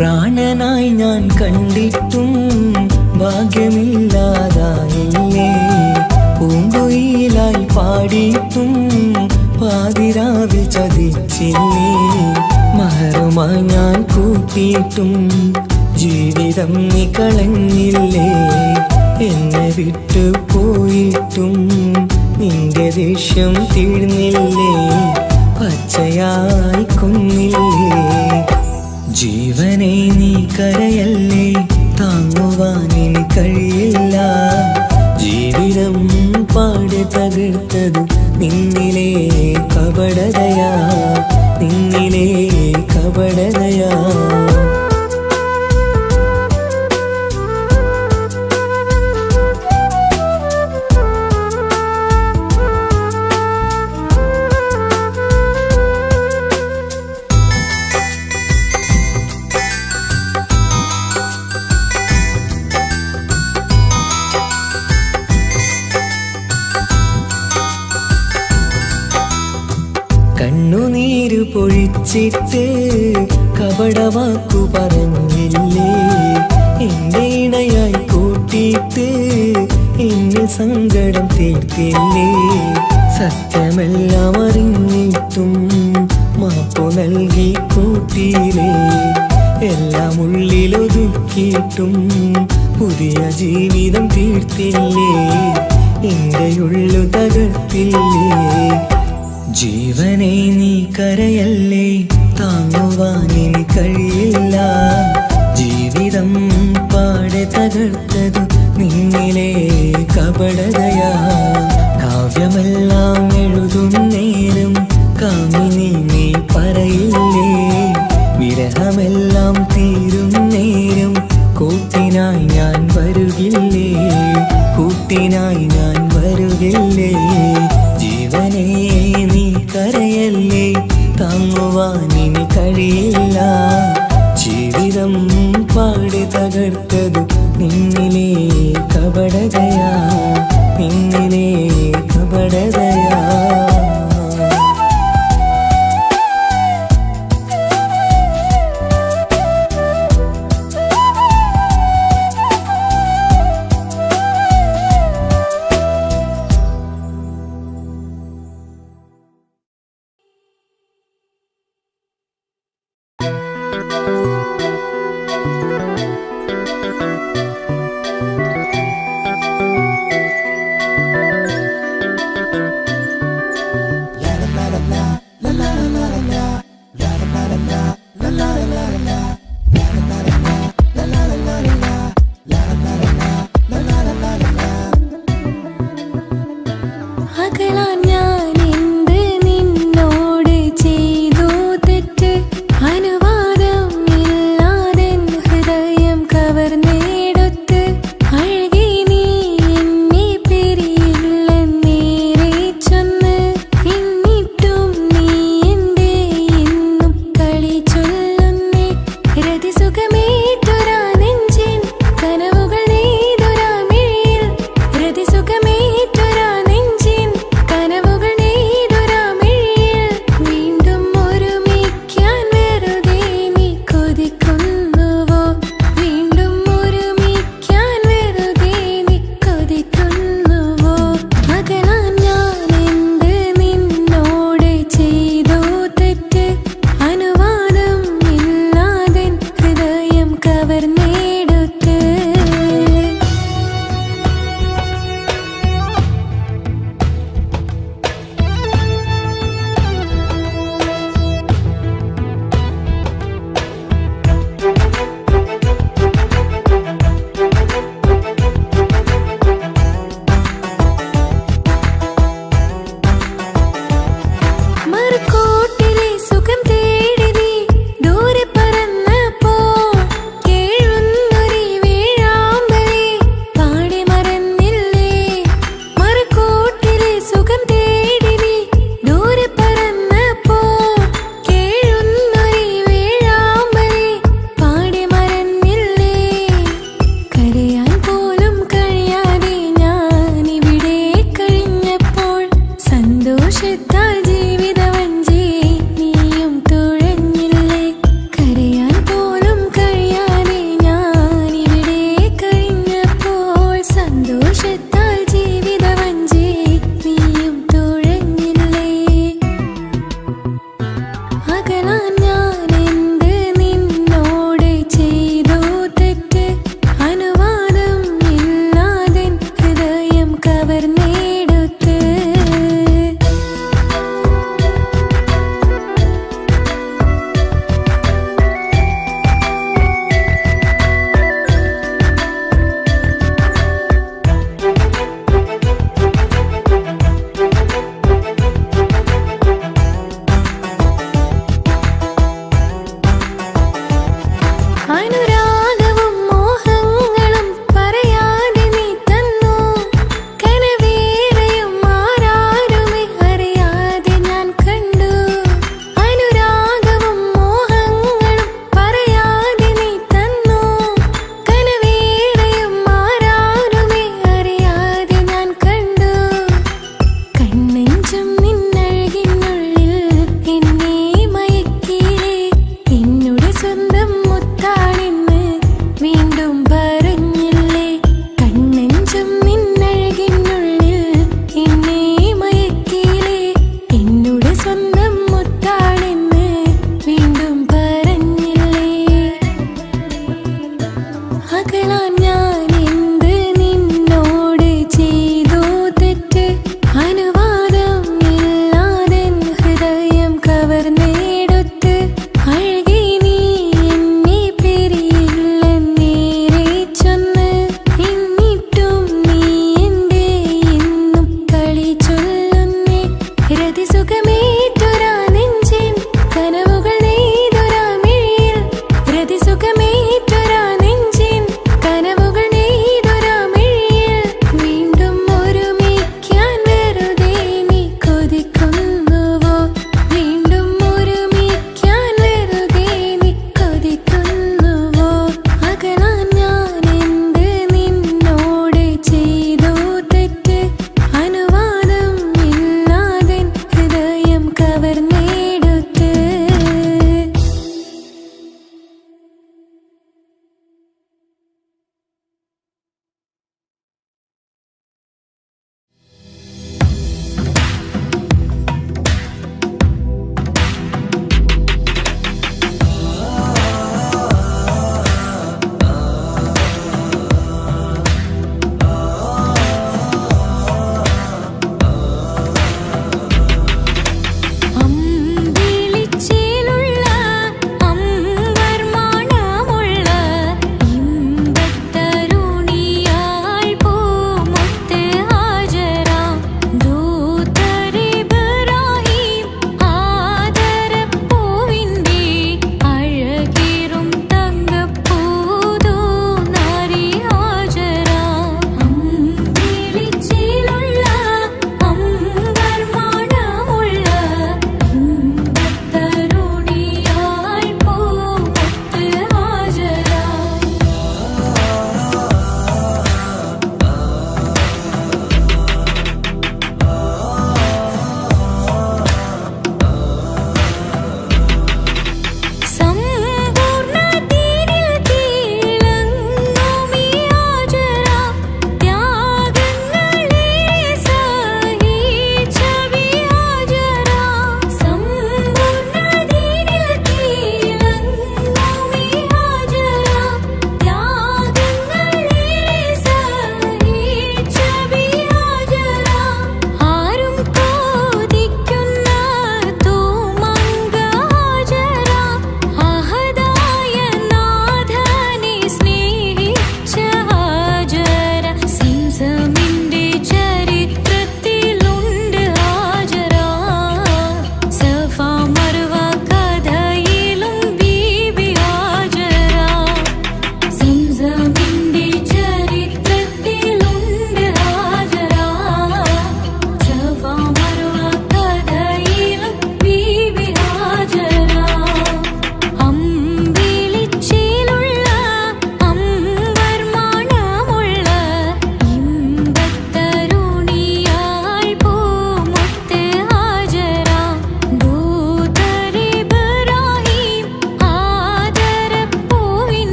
പ്രാണനായി ഞാൻ കണ്ടിട്ടും ഭാഗ്യമില്ലാതായില്ലേ. പൂങ്കുയിലായി പാടിയിട്ടും പാതിരാവിൽ ചതിച്ചില്ലേ. മഹറുമായി ഞാൻ കൂട്ടിയിട്ടും ജീവിതം നീ കളഞ്ഞില്ലേ. എന്നെ വിട്ടു പോയിട്ടും നിന്റെ ദേഷ്യം തീർന്നില്ലേ, പച്ചയായി കൊന്നില്ലേ. ജീവനെ നീ കരയല്ലേ, താങ്ങുവാനിനി കഴിയില്ല. ജീവിതം പാടെ തകർത്തതു നിന്നിലെ കപടതയാ, നിന്നിലെ കപടതയാ. കണ്ണുനീര് പൊഴിച്ചിട്ട് കപടവാക്കു പറഞ്ഞില്ലേ. എന്റെ ഇണയായി കൂട്ടിയിട്ട് എന്നിൽ സങ്കടം തീർത്തില്ലേ. സത്യമെല്ലാം അറിഞ്ഞിട്ടും മാപ്പു നൽകി കൂട്ടിയില്ലേ. എല്ലാം ഉള്ളിലൊതുക്കിയിട്ടും പുതിയ ജീവിതം തീർത്തില്ലേ. എന്റെ ഉള്ളു തകർത്തില്ലേ. ജീവനെ നീ കരയല്ലേ, താങ്ങുവാനിനി കഴിയില്ല. ജീവിതം പാടെ തകർത്തതു നിന്നിലെ കപടതയാ. കാവ്യമെല്ലാം എഴുതും നേരം കാമിനി നീ പറയില്ലേ, വിരഹമെല്ലാം തീരും നേരം കൂട്ടിനായി ഞാൻ വരുകില്ലേ, കൂട്ടിനായി ഞാൻ വരുകില്ലേ. ജീവനെ നീ കരയല്ലേ, താങ്ങുവാനിനി കഴിയില്ല. ജീവിതം പാടി തകർത്തതു നിന്നിലെ കപടതയാ.